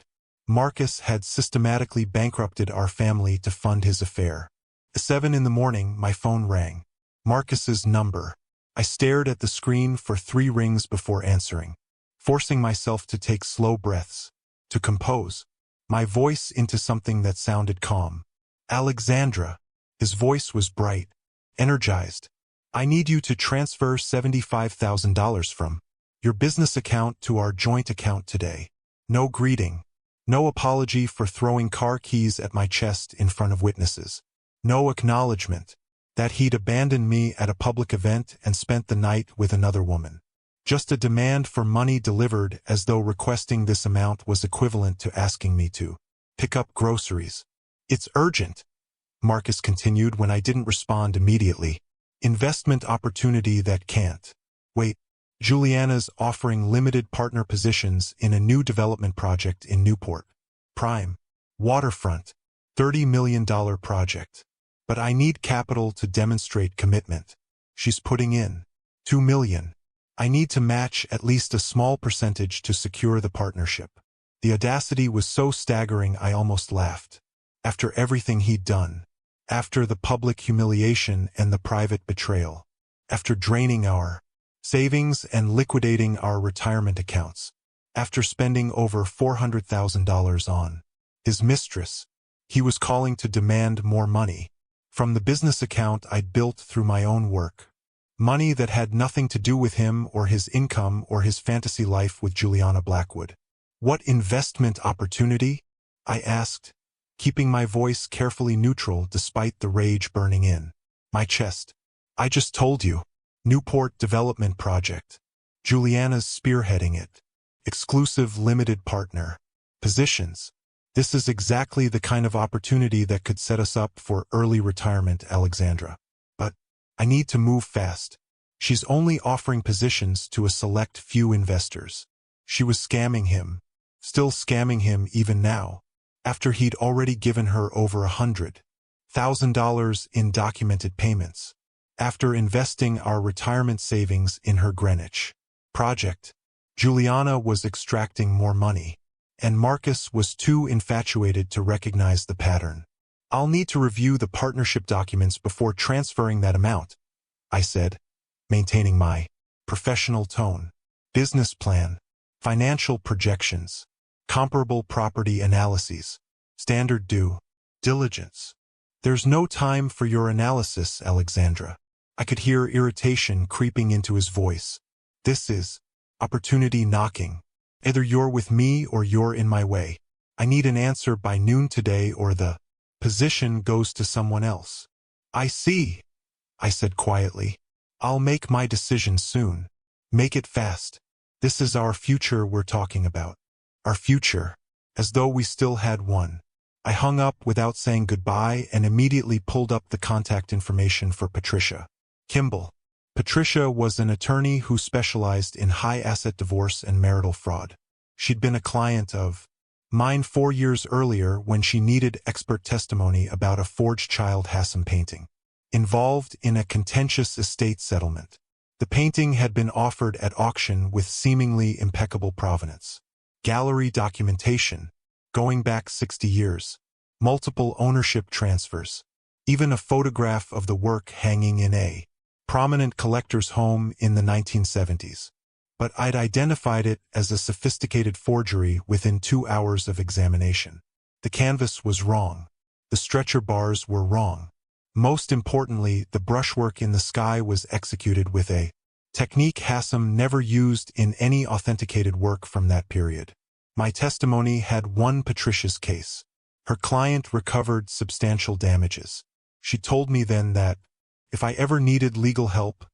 Marcus had systematically bankrupted our family to fund his affair. At 7 in the morning, my phone rang. Marcus's number. I stared at the screen for 3 rings before answering, forcing myself to take slow breaths, to compose my voice into something that sounded calm. Alexandra. His voice was bright, energized. I need you to transfer $75,000 from your business account to our joint account today. No greeting, No apology for throwing car keys at my chest in front of witnesses. No acknowledgement that he'd abandoned me at a public event and spent the night with another woman. Just a demand for money delivered, as though requesting this amount was equivalent to asking me to pick up groceries. "It's urgent," Marcus continued when I didn't respond immediately. "Investment opportunity that can't wait. Juliana's offering limited partner positions in a new development project in Newport. Prime. Waterfront. $30 million project. But I need capital to demonstrate commitment. She's putting in $2 million. I need to match at least a small percentage to secure the partnership." The audacity was so staggering I almost laughed. After everything he'd done. After the public humiliation and the private betrayal. After draining our savings and liquidating our retirement accounts. After spending over $400,000 on his mistress, he was calling to demand more money. From the business account I'd built through my own work. Money that had nothing to do with him or his income or his fantasy life with Juliana Blackwood. "What investment opportunity?" I asked, keeping my voice carefully neutral despite the rage burning in my chest. "I just told you. Newport Development Project. Juliana's spearheading it. Exclusive limited partner. Positions. This is exactly the kind of opportunity that could set us up for early retirement, Alexandra. But I need to move fast. She's only offering positions to a select few investors." She was scamming him. Still scamming him even now. After he'd already given her over $100,000 in documented payments. After investing our retirement savings in her Greenwich project. Juliana was extracting more money. And Marcus was too infatuated to recognize the pattern. "I'll need to review the partnership documents before transferring that amount," I said, maintaining my professional tone. "Business plan, financial projections, comparable property analyses, standard due diligence." "There's no time for your analysis, Alexandra." I could hear irritation creeping into his voice. "This is opportunity knocking. Either you're with me or you're in my way. I need an answer by noon today or the position goes to someone else." "I see," I said quietly. "I'll make my decision soon. Make it fast. This is our future we're talking about. Our future. As though we still had one." I hung up without saying goodbye and immediately pulled up the contact information for Patricia Kimball. Patricia was an attorney who specialized in high-asset divorce and marital fraud. She'd been a client of mine 4 years earlier when she needed expert testimony about a forged Child Hassam painting, involved in a contentious estate settlement. The painting had been offered at auction with seemingly impeccable provenance. Gallery documentation, going back 60 years. Multiple ownership transfers. Even a photograph of the work hanging in a prominent collector's home in the 1970s. But I'd identified it as a sophisticated forgery within 2 hours of examination. The canvas was wrong. The stretcher bars were wrong. Most importantly, the brushwork in the sky was executed with a technique Hassam never used in any authenticated work from that period. My testimony had won Patricia's case. Her client recovered substantial damages. She told me then that, if I ever needed legal help,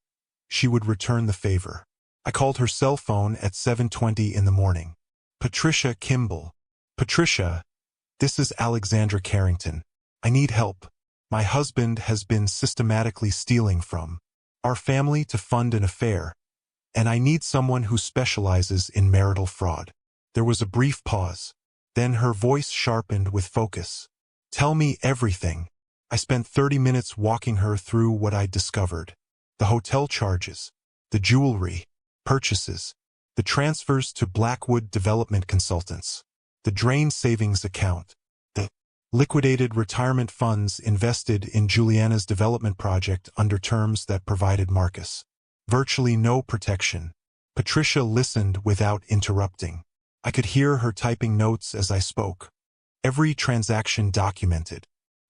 she would return the favor. I called her cell phone at 7:20 in the morning. "Patricia Kimball." "Patricia, this is Alexandra Carrington. I need help. My husband has been systematically stealing from our family to fund an affair, and I need someone who specializes in marital fraud." There was a brief pause. Then her voice sharpened with focus. "Tell me everything." I spent 30 minutes walking her through what I'd discovered. The hotel charges, the jewelry, purchases, the transfers to Blackwood Development Consultants, the drained savings account, the liquidated retirement funds invested in Juliana's development project under terms that provided Marcus virtually no protection. Patricia listened without interrupting. I could hear her typing notes as I spoke. Every transaction documented.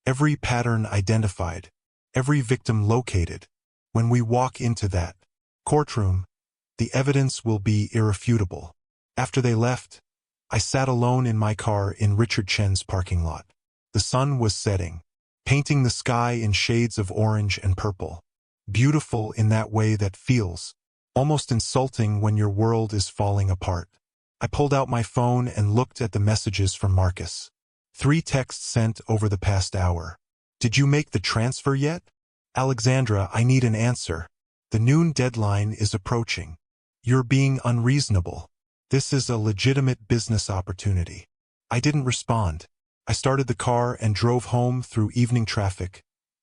Every pattern identified. Every victim located. When we walk into that courtroom, the evidence will be irrefutable. After they left, I sat alone in my car in Richard Chen's parking lot. The sun was setting, painting the sky in shades of orange and purple. Beautiful in that way that feels almost insulting when your world is falling apart. I pulled out my phone and looked at the messages from Marcus. 3 texts sent over the past hour. Did you make the transfer yet? Alexandra, I need an answer. The noon deadline is approaching. You're being unreasonable. This is a legitimate business opportunity. I didn't respond. I started the car and drove home through evening traffic,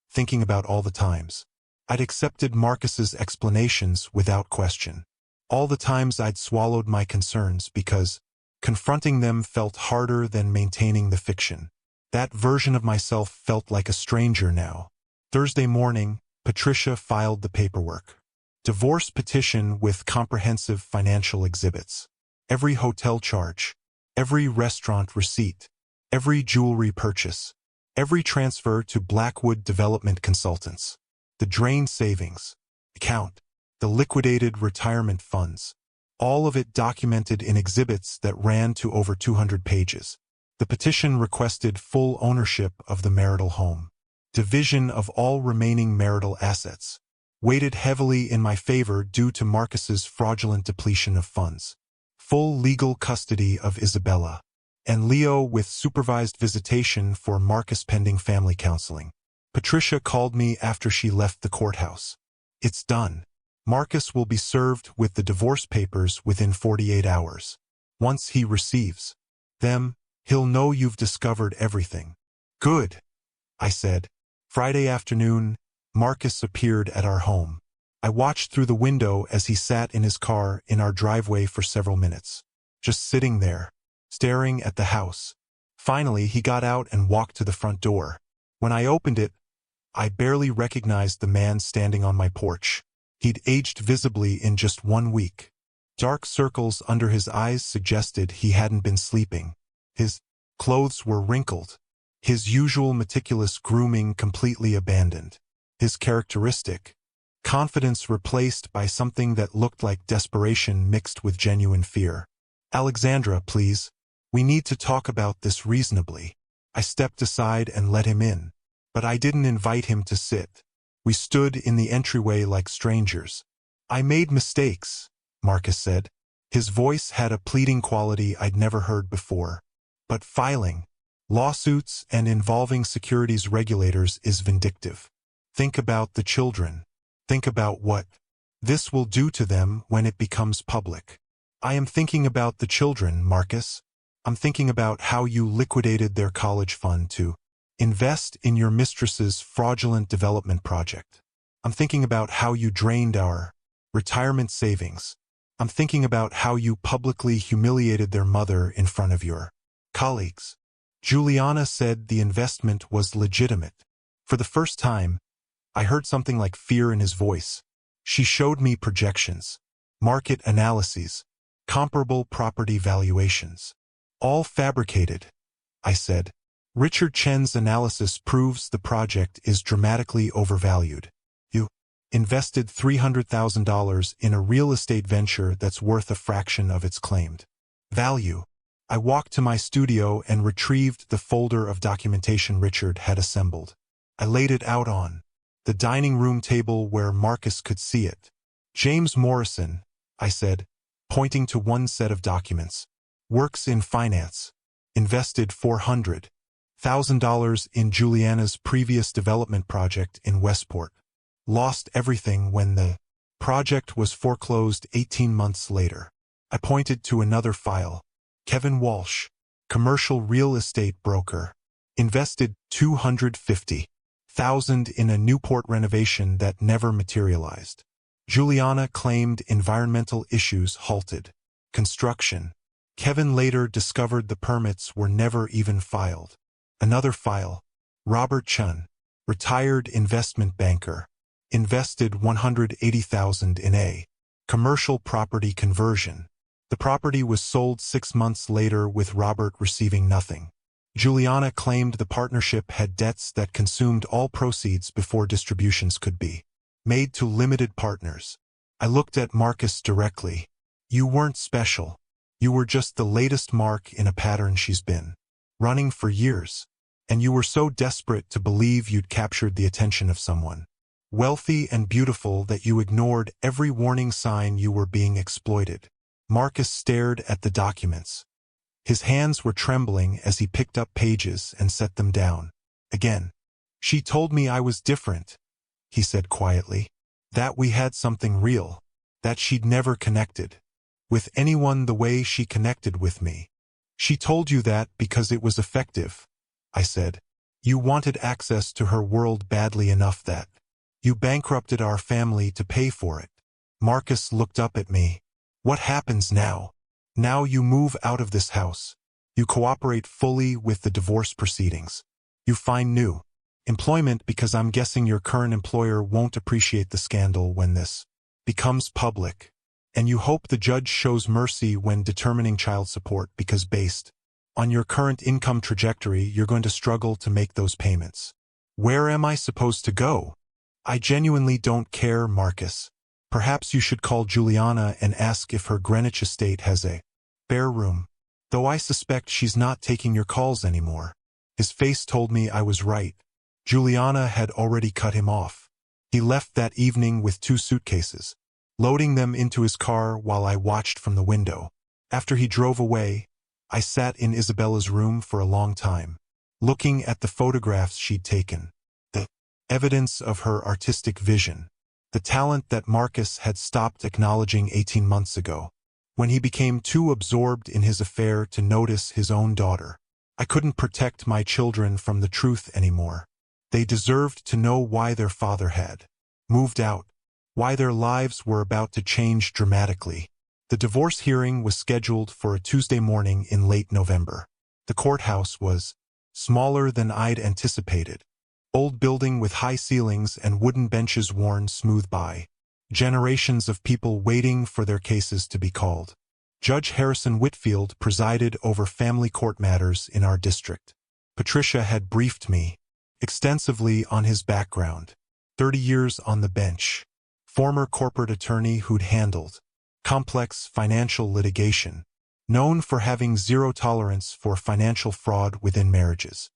thinking about all the times I'd accepted Marcus's explanations without question. All the times I'd swallowed my concerns because confronting them felt harder than maintaining the fiction. That version of myself felt like a stranger now. Thursday morning, Patricia filed the paperwork. Divorce petition with comprehensive financial exhibits. Every hotel charge, every restaurant receipt, every jewelry purchase, every transfer to Blackwood Development Consultants, the drained savings account, the liquidated retirement funds, all of it documented in exhibits that ran to over 200 pages. The petition requested full ownership of the marital home, division of all remaining marital assets, weighted heavily in my favor due to Marcus's fraudulent depletion of funds, full legal custody of Isabella, and Leo with supervised visitation for Marcus pending family counseling. Patricia called me after she left the courthouse. It's done. Marcus will be served with the divorce papers within 48 hours. Once he receives them, he'll know you've discovered everything. Good, I said. Friday afternoon, Marcus appeared at our home. I watched through the window as he sat in his car in our driveway for several minutes, just sitting there, staring at the house. Finally, he got out and walked to the front door. When I opened it, I barely recognized the man standing on my porch. He'd aged visibly in just 1 week. Dark circles under his eyes suggested he hadn't been sleeping. His clothes were wrinkled, his usual meticulous grooming completely abandoned. His characteristic confidence replaced by something that looked like desperation mixed with genuine fear. Alexandra, please. We need to talk about this reasonably. I stepped aside and let him in, but I didn't invite him to sit. We stood in the entryway like strangers. I made mistakes, Marcus said. His voice had a pleading quality I'd never heard before. But filing lawsuits and involving securities regulators is vindictive. Think about the children. Think about what this will do to them when it becomes public. I am thinking about the children, Marcus. I'm thinking about how you liquidated their college fund to invest in your mistress's fraudulent development project. I'm thinking about how you drained our retirement savings. I'm thinking about how you publicly humiliated their mother in front of your colleagues. Juliana said the investment was legitimate. For the first time, I heard something like fear in his voice. She showed me projections, market analyses, comparable property valuations. All fabricated, I said. Richard Chen's analysis proves the project is dramatically overvalued. You invested $300,000 in a real estate venture that's worth a fraction of its claimed value. I walked to my studio and retrieved the folder of documentation Richard had assembled. I laid it out on the dining room table where Marcus could see it. James Morrison, I said, pointing to one set of documents, works in finance, invested $400,000 in Juliana's previous development project in Westport. Lost everything when the project was foreclosed 18 months later. I pointed to another file. Kevin Walsh, commercial real estate broker, invested $250,000 in a Newport renovation that never materialized. Juliana claimed environmental issues halted construction. Kevin later discovered the permits were never even filed. Another file. Robert Chun, retired investment banker, invested $180,000 in a commercial property conversion. The property was sold 6 months later with Robert receiving nothing. Juliana claimed the partnership had debts that consumed all proceeds before distributions could be made to limited partners. I looked at Marcus directly. You weren't special. You were just the latest mark in a pattern she's been running for years. And you were so desperate to believe you'd captured the attention of someone wealthy and beautiful that you ignored every warning sign you were being exploited. Marcus stared at the documents. His hands were trembling as he picked up pages and set them down. Again. She told me I was different, he said quietly. That we had something real. That she'd never connected with anyone the way she connected with me. She told you that because it was effective, I said. You wanted access to her world badly enough that you bankrupted our family to pay for it. Marcus looked up at me. What happens now? Now you move out of this house. You cooperate fully with the divorce proceedings. You find new employment because I'm guessing your current employer won't appreciate the scandal when this becomes public. And you hope the judge shows mercy when determining child support because based on your current income trajectory, you're going to struggle to make those payments. Where am I supposed to go? I genuinely don't care, Marcus. Perhaps you should call Juliana and ask if her Greenwich estate has a spare room. Though I suspect she's not taking your calls anymore. His face told me I was right. Juliana had already cut him off. He left that evening with 2 suitcases, loading them into his car while I watched from the window. After he drove away, I sat in Isabella's room for a long time, looking at the photographs she'd taken, the evidence of her artistic vision, the talent that Marcus had stopped acknowledging 18 months ago, when he became too absorbed in his affair to notice his own daughter. I couldn't protect my children from the truth anymore. They deserved to know why their father had moved out, why their lives were about to change dramatically. The divorce hearing was scheduled for a Tuesday morning in late November. The courthouse was smaller than I'd anticipated. Old building with high ceilings and wooden benches worn smooth by. Generations of people waiting for their cases to be called. Judge Harrison Whitfield presided over family court matters in our district. Patricia had briefed me extensively on his background. 30 years on the bench. Former corporate attorney who'd handled complex financial litigation. Known for having zero tolerance for financial fraud within marriages.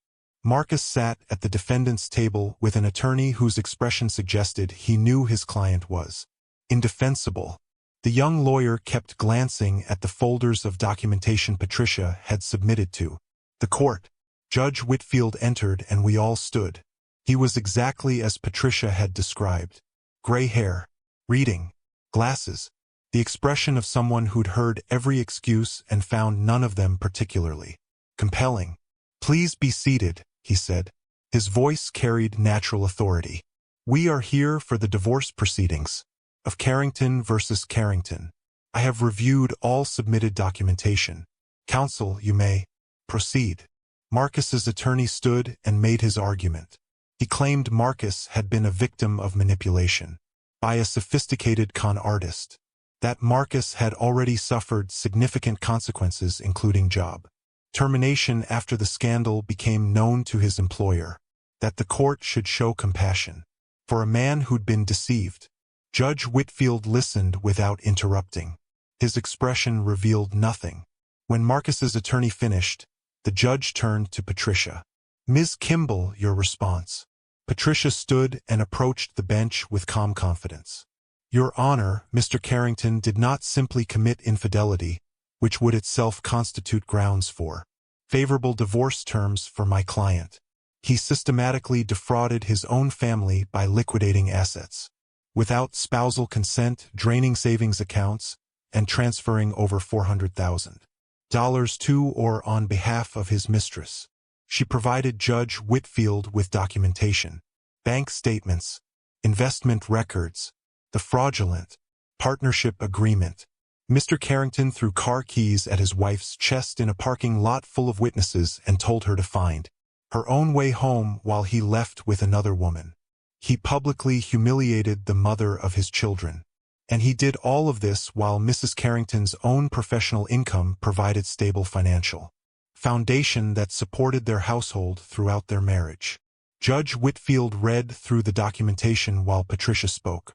Marcus sat at the defendant's table with an attorney whose expression suggested he knew his client was indefensible. The young lawyer kept glancing at the folders of documentation Patricia had submitted to the court. Judge Whitfield entered and we all stood. He was exactly as Patricia had described. Gray hair, reading glasses, the expression of someone who'd heard every excuse and found none of them particularly compelling. Please be seated, he said. His voice carried natural authority. We are here for the divorce proceedings of Carrington versus Carrington. I have reviewed all submitted documentation. Counsel, you may proceed. Marcus's attorney stood and made his argument. He claimed Marcus had been a victim of manipulation by a sophisticated con artist, that Marcus had already suffered significant consequences including job termination after the scandal became known to his employer, that the court should show compassion for a man who'd been deceived. Judge Whitfield listened without interrupting. His expression revealed nothing. When Marcus's attorney finished, the judge turned to Patricia. Ms. Kimball, your response. Patricia stood and approached the bench with calm confidence. Your Honor, Mr. Carrington did not simply commit infidelity, which would itself constitute grounds for favorable divorce terms for my client. He systematically defrauded his own family by liquidating assets, without spousal consent, draining savings accounts, and transferring over $400,000 to or on behalf of his mistress. She provided Judge Whitfield with documentation, bank statements, investment records, the fraudulent partnership agreement. Mr. Carrington threw car keys at his wife's chest in a parking lot full of witnesses and told her to find her own way home while he left with another woman. He publicly humiliated the mother of his children. And he did all of this while Mrs. Carrington's own professional income provided stable financial foundation that supported their household throughout their marriage. Judge Whitfield read through the documentation while Patricia spoke.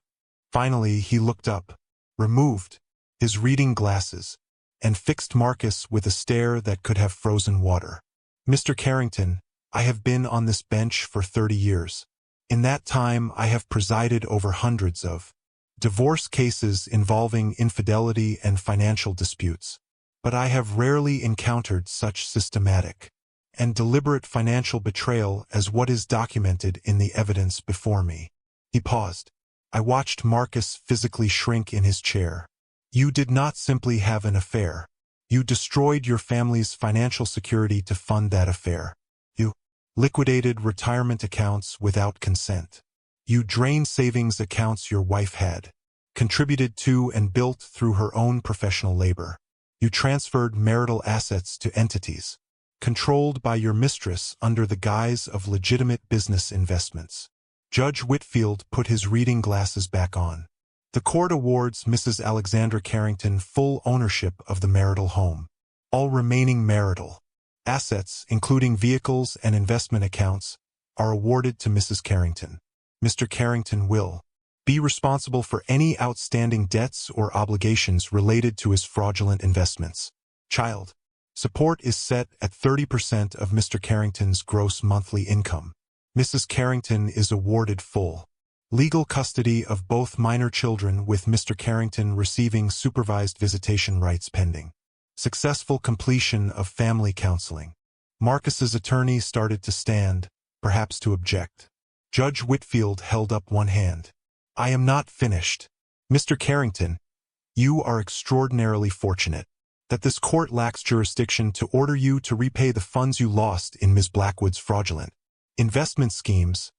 Finally, he looked up, removed his reading glasses, and fixed Marcus with a stare that could have frozen water. "Mr. Carrington, I have been on this bench for 30 years. In that time, I have presided over hundreds of divorce cases involving infidelity and financial disputes. But I have rarely encountered such systematic and deliberate financial betrayal as what is documented in the evidence before me." He paused. I watched Marcus physically shrink in his chair. "You did not simply have an affair. You destroyed your family's financial security to fund that affair. You liquidated retirement accounts without consent. You drained savings accounts your wife had contributed to and built through her own professional labor. You transferred marital assets to entities controlled by your mistress under the guise of legitimate business investments." Judge Whitfield put his reading glasses back on. "The court awards Mrs. Alexandra Carrington full ownership of the marital home. All remaining marital assets, including vehicles and investment accounts, are awarded to Mrs. Carrington. Mr. Carrington will be responsible for any outstanding debts or obligations related to his fraudulent investments. Child support is set at 30% of Mr. Carrington's gross monthly income. Mrs. Carrington is awarded full legal custody of both minor children, with Mr. Carrington receiving supervised visitation rights pending successful completion of family counseling." Marcus's attorney started to stand, perhaps to object. Judge Whitfield held up one hand. "I am not finished. Mr. Carrington, you are extraordinarily fortunate that this court lacks jurisdiction to order you to repay the funds you lost in Ms. Blackwood's fraudulent investment schemes,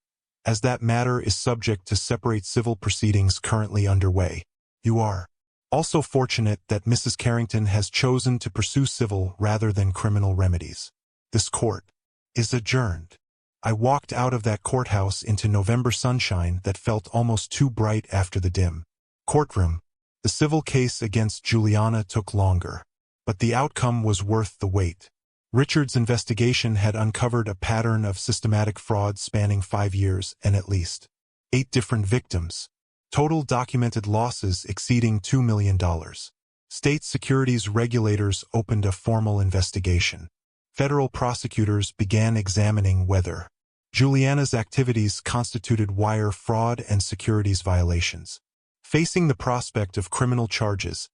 as that matter is subject to separate civil proceedings currently underway. You are also fortunate that Mrs. Carrington has chosen to pursue civil rather than criminal remedies. This court is adjourned." I walked out of that courthouse into November sunshine that felt almost too bright after the dim courtroom. The civil case against Juliana took longer, but the outcome was worth the wait. Richard's investigation had uncovered a pattern of systematic fraud spanning 5 years and at least 8 different victims. Total documented losses exceeding $2 million. State securities regulators opened a formal investigation. Federal prosecutors began examining whether Juliana's activities constituted wire fraud and securities violations. Facing the prospect of criminal charges,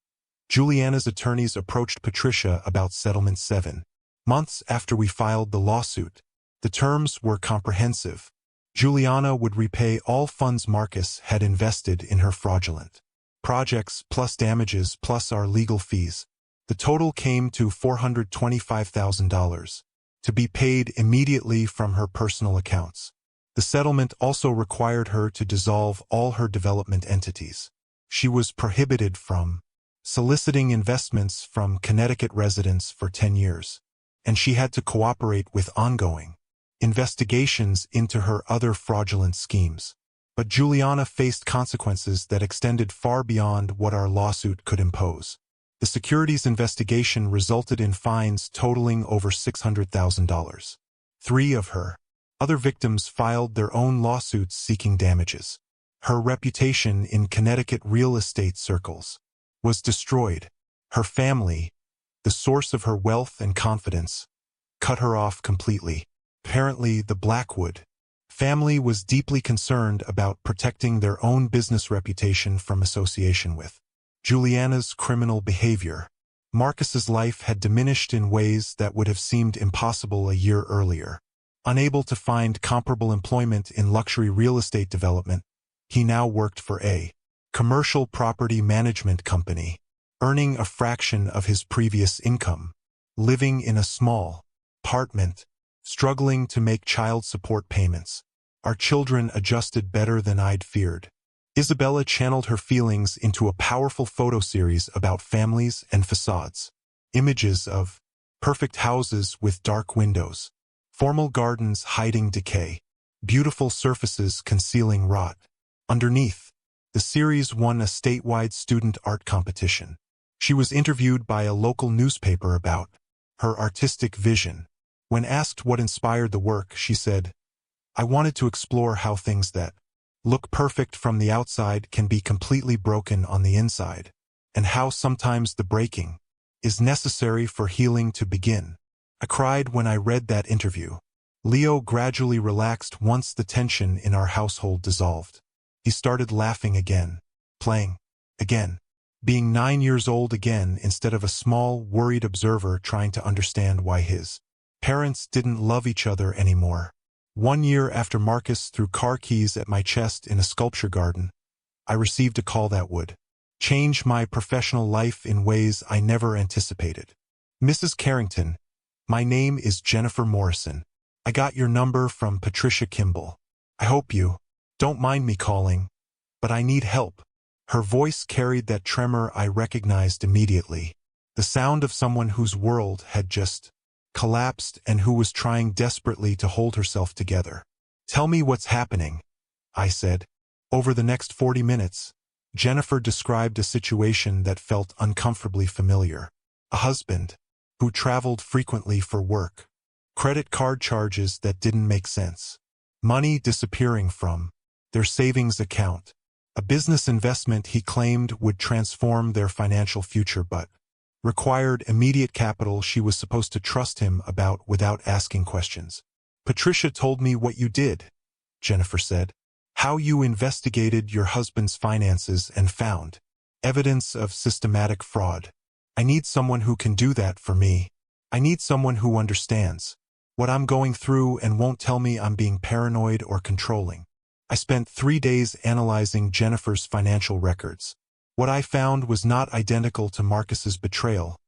Juliana's attorneys approached Patricia about settlement 7 months after we filed the lawsuit. The terms were comprehensive. Juliana would repay all funds Marcus had invested in her fraudulent projects, plus damages, plus our legal fees. The total came to $425,000, to be paid immediately from her personal accounts. The settlement also required her to dissolve all her development entities. She was prohibited from soliciting investments from Connecticut residents for 10 years, and she had to cooperate with ongoing investigations into her other fraudulent schemes. But Juliana faced consequences that extended far beyond what our lawsuit could impose. The securities investigation resulted in fines totaling over $600,000. 3 of her other victims filed their own lawsuits seeking damages. Her reputation in Connecticut real estate circles was destroyed. Her family, the source of her wealth and confidence, cut her off completely. Apparently, the Blackwood family was deeply concerned about protecting their own business reputation from association with Juliana's criminal behavior. Marcus's life had diminished in ways that would have seemed impossible a year earlier. Unable to find comparable employment in luxury real estate development, he now worked for a commercial property management company, earning a fraction of his previous income, living in a small apartment, struggling to make child support payments. Our children adjusted better than I'd feared. Isabella channeled her feelings into a powerful photo series about families and facades. Images of perfect houses with dark windows, formal gardens hiding decay, beautiful surfaces concealing rot. Underneath, the series won a statewide student art competition. She was interviewed by a local newspaper about her artistic vision. When asked what inspired the work, she said, "I wanted to explore how things that look perfect from the outside can be completely broken on the inside, and how sometimes the breaking is necessary for healing to begin. I cried when I read that interview. Leo gradually relaxed once the tension in our household dissolved. He started laughing again, playing again, being 9 years old again instead of a small, worried observer trying to understand why his parents didn't love each other anymore. 1 year after Marcus threw car keys at my chest in a sculpture garden, I received a call that would change my professional life in ways I never anticipated. Mrs. Carrington, my name is Jennifer Morrison. I got your number from Patricia Kimball. I hope you don't mind me calling, but I need help. Her voice carried that tremor I recognized immediately, the sound of someone whose world had just collapsed and who was trying desperately to hold herself together. Tell me what's happening, I said. Over the next 40 minutes, Jennifer described a situation that felt uncomfortably familiar. A husband who traveled frequently for work, credit card charges that didn't make sense, money disappearing from their savings account, a business investment he claimed would transform their financial future but required immediate capital she was supposed to trust him about without asking questions. Patricia told me what you did, Jennifer said. How you investigated your husband's finances and found evidence of systematic fraud. I need someone who can do that for me. I need someone who understands what I'm going through and won't tell me I'm being paranoid or controlling. I spent 3 days analyzing Jennifer's financial records. What I found was not identical to Marcus's betrayal,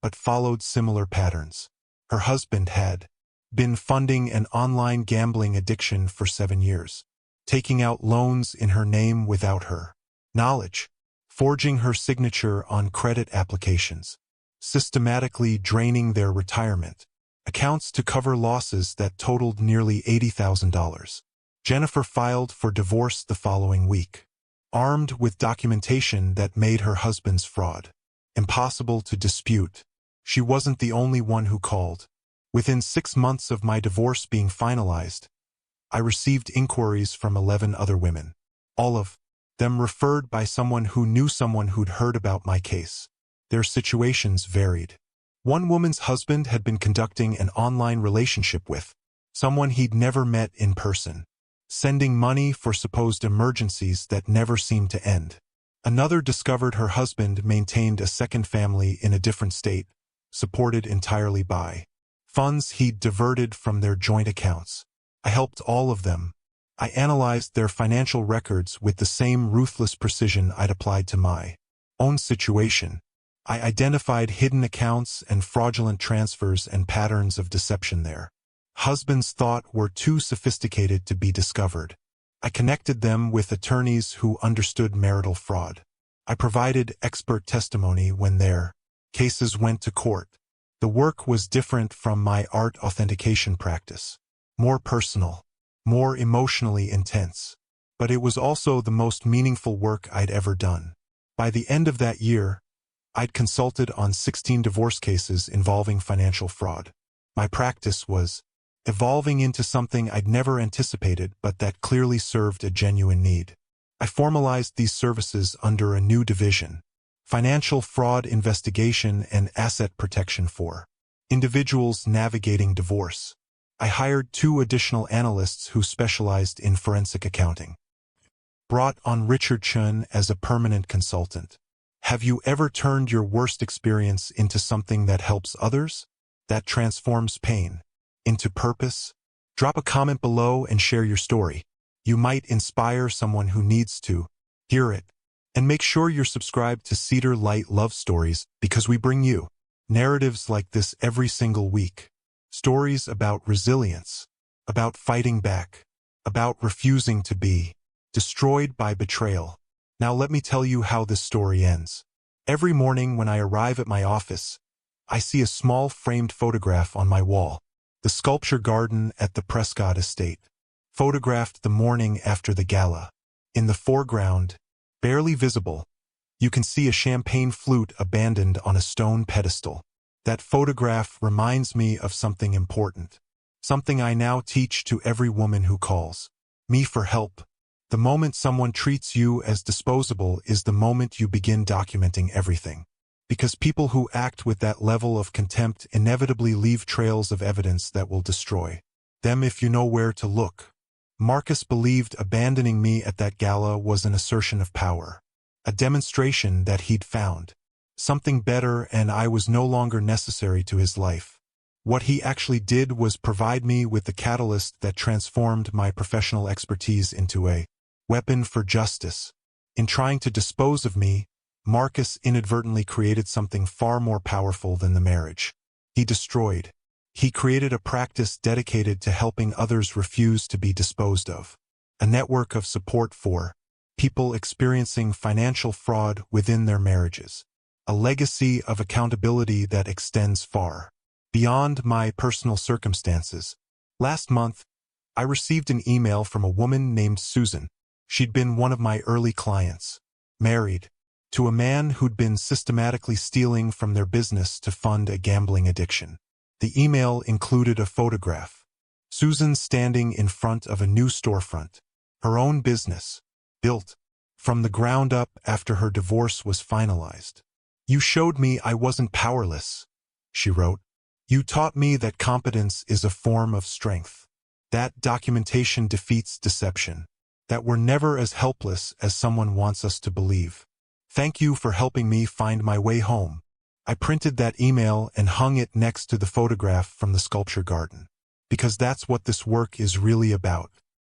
but followed similar patterns. Her husband had been funding an online gambling addiction for 7 years, taking out loans in her name without her knowledge, forging her signature on credit applications, systematically draining their retirement accounts to cover losses that totaled nearly $80,000. Jennifer filed for divorce the following week, armed with documentation that made her husband's fraud impossible to dispute. She wasn't the only one who called. Within 6 months of my divorce being finalized, I received inquiries from 11 other women, all of them referred by someone who knew someone who'd heard about my case. Their situations varied. One woman's husband had been conducting an online relationship with someone he'd never met in person, sending money for supposed emergencies that never seemed to end. Another discovered her husband maintained a second family in a different state, supported entirely by funds he'd diverted from their joint accounts. I helped all of them. I analyzed their financial records with the same ruthless precision I'd applied to my own situation. I identified hidden accounts and fraudulent transfers and patterns of deception there. Husbands thought were too sophisticated to be discovered. I connected them with attorneys who understood marital fraud. I provided expert testimony when their cases went to court. The work was different from my art authentication practice. More personal, more emotionally intense. But it was also the most meaningful work I'd ever done. By the end of that year, I'd consulted on 16 divorce cases involving financial fraud. My practice was evolving into something I'd never anticipated but that clearly served a genuine need. I formalized these services under a new division, financial fraud investigation and asset protection for individuals navigating divorce. I hired 2 additional analysts who specialized in forensic accounting. Brought on Richard Chun as a permanent consultant. Have you ever turned your worst experience into something that helps others? That transforms pain into purpose? Drop a comment below and share your story. You might inspire someone who needs to hear it. And make sure you're subscribed to Cedar Light Love Stories because we bring you narratives like this every single week. Stories about resilience, about fighting back, about refusing to be destroyed by betrayal. Now let me tell you how this story ends. Every morning when I arrive at my office, I see a small framed photograph on my wall. The sculpture garden at the Prescott estate, photographed the morning after the gala. In the foreground, barely visible, you can see a champagne flute abandoned on a stone pedestal. That photograph reminds me of something important, something I now teach to every woman who calls me for help. The moment someone treats you as disposable is the moment you begin documenting everything. Because people who act with that level of contempt inevitably leave trails of evidence that will destroy them if you know where to look. Marcus believed abandoning me at that gala was an assertion of power, a demonstration that he'd found something better and I was no longer necessary to his life. What he actually did was provide me with the catalyst that transformed my professional expertise into a weapon for justice. In trying to dispose of me, Marcus inadvertently created something far more powerful than the marriage he created a practice dedicated to helping others refuse to be disposed of, a network of support for people experiencing financial fraud within their marriages, a legacy of accountability that extends far beyond my personal circumstances. Last month, I received an email from a woman named Susan. She'd been one of my early clients, married to a man who'd been systematically stealing from their business to fund a gambling addiction. The email included a photograph. Susan standing in front of a new storefront, her own business, built from the ground up after her divorce was finalized. "You showed me I wasn't powerless," she wrote. "You taught me that competence is a form of strength. That documentation defeats deception. That we're never as helpless as someone wants us to believe. Thank you for helping me find my way home." I printed that email and hung it next to the photograph from the sculpture garden. Because that's what this work is really about.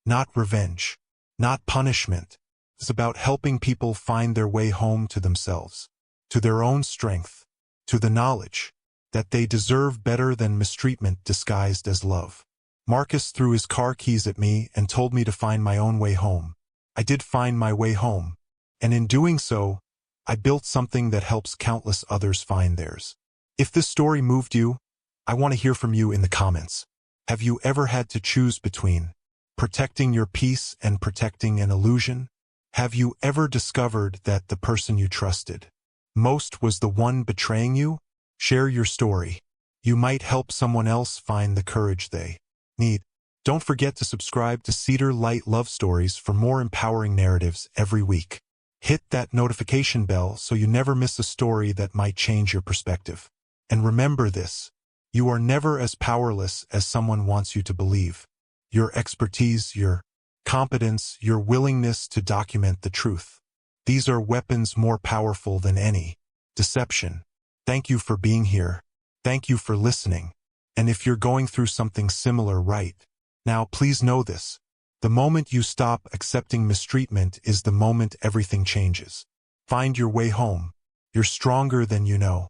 Not revenge. Not punishment. It's about helping people find their way home to themselves, to their own strength, to the knowledge that they deserve better than mistreatment disguised as love. Marcus threw his car keys at me and told me to find my own way home. I did find my way home. And in doing so, I built something that helps countless others find theirs. If this story moved you, I want to hear from you in the comments. Have you ever had to choose between protecting your peace and protecting an illusion? Have you ever discovered that the person you trusted most was the one betraying you? Share your story. You might help someone else find the courage they need. Don't forget to subscribe to Cedar Light Love Stories for more empowering narratives every week. Hit that notification bell so you never miss a story that might change your perspective. And remember this, you are never as powerless as someone wants you to believe. Your expertise, your competence, your willingness to document the truth. These are weapons more powerful than any deception. Thank you for being here. Thank you for listening. And if you're going through something similar right now, please know this. The moment you stop accepting mistreatment is the moment everything changes. Find your way home. You're stronger than you know.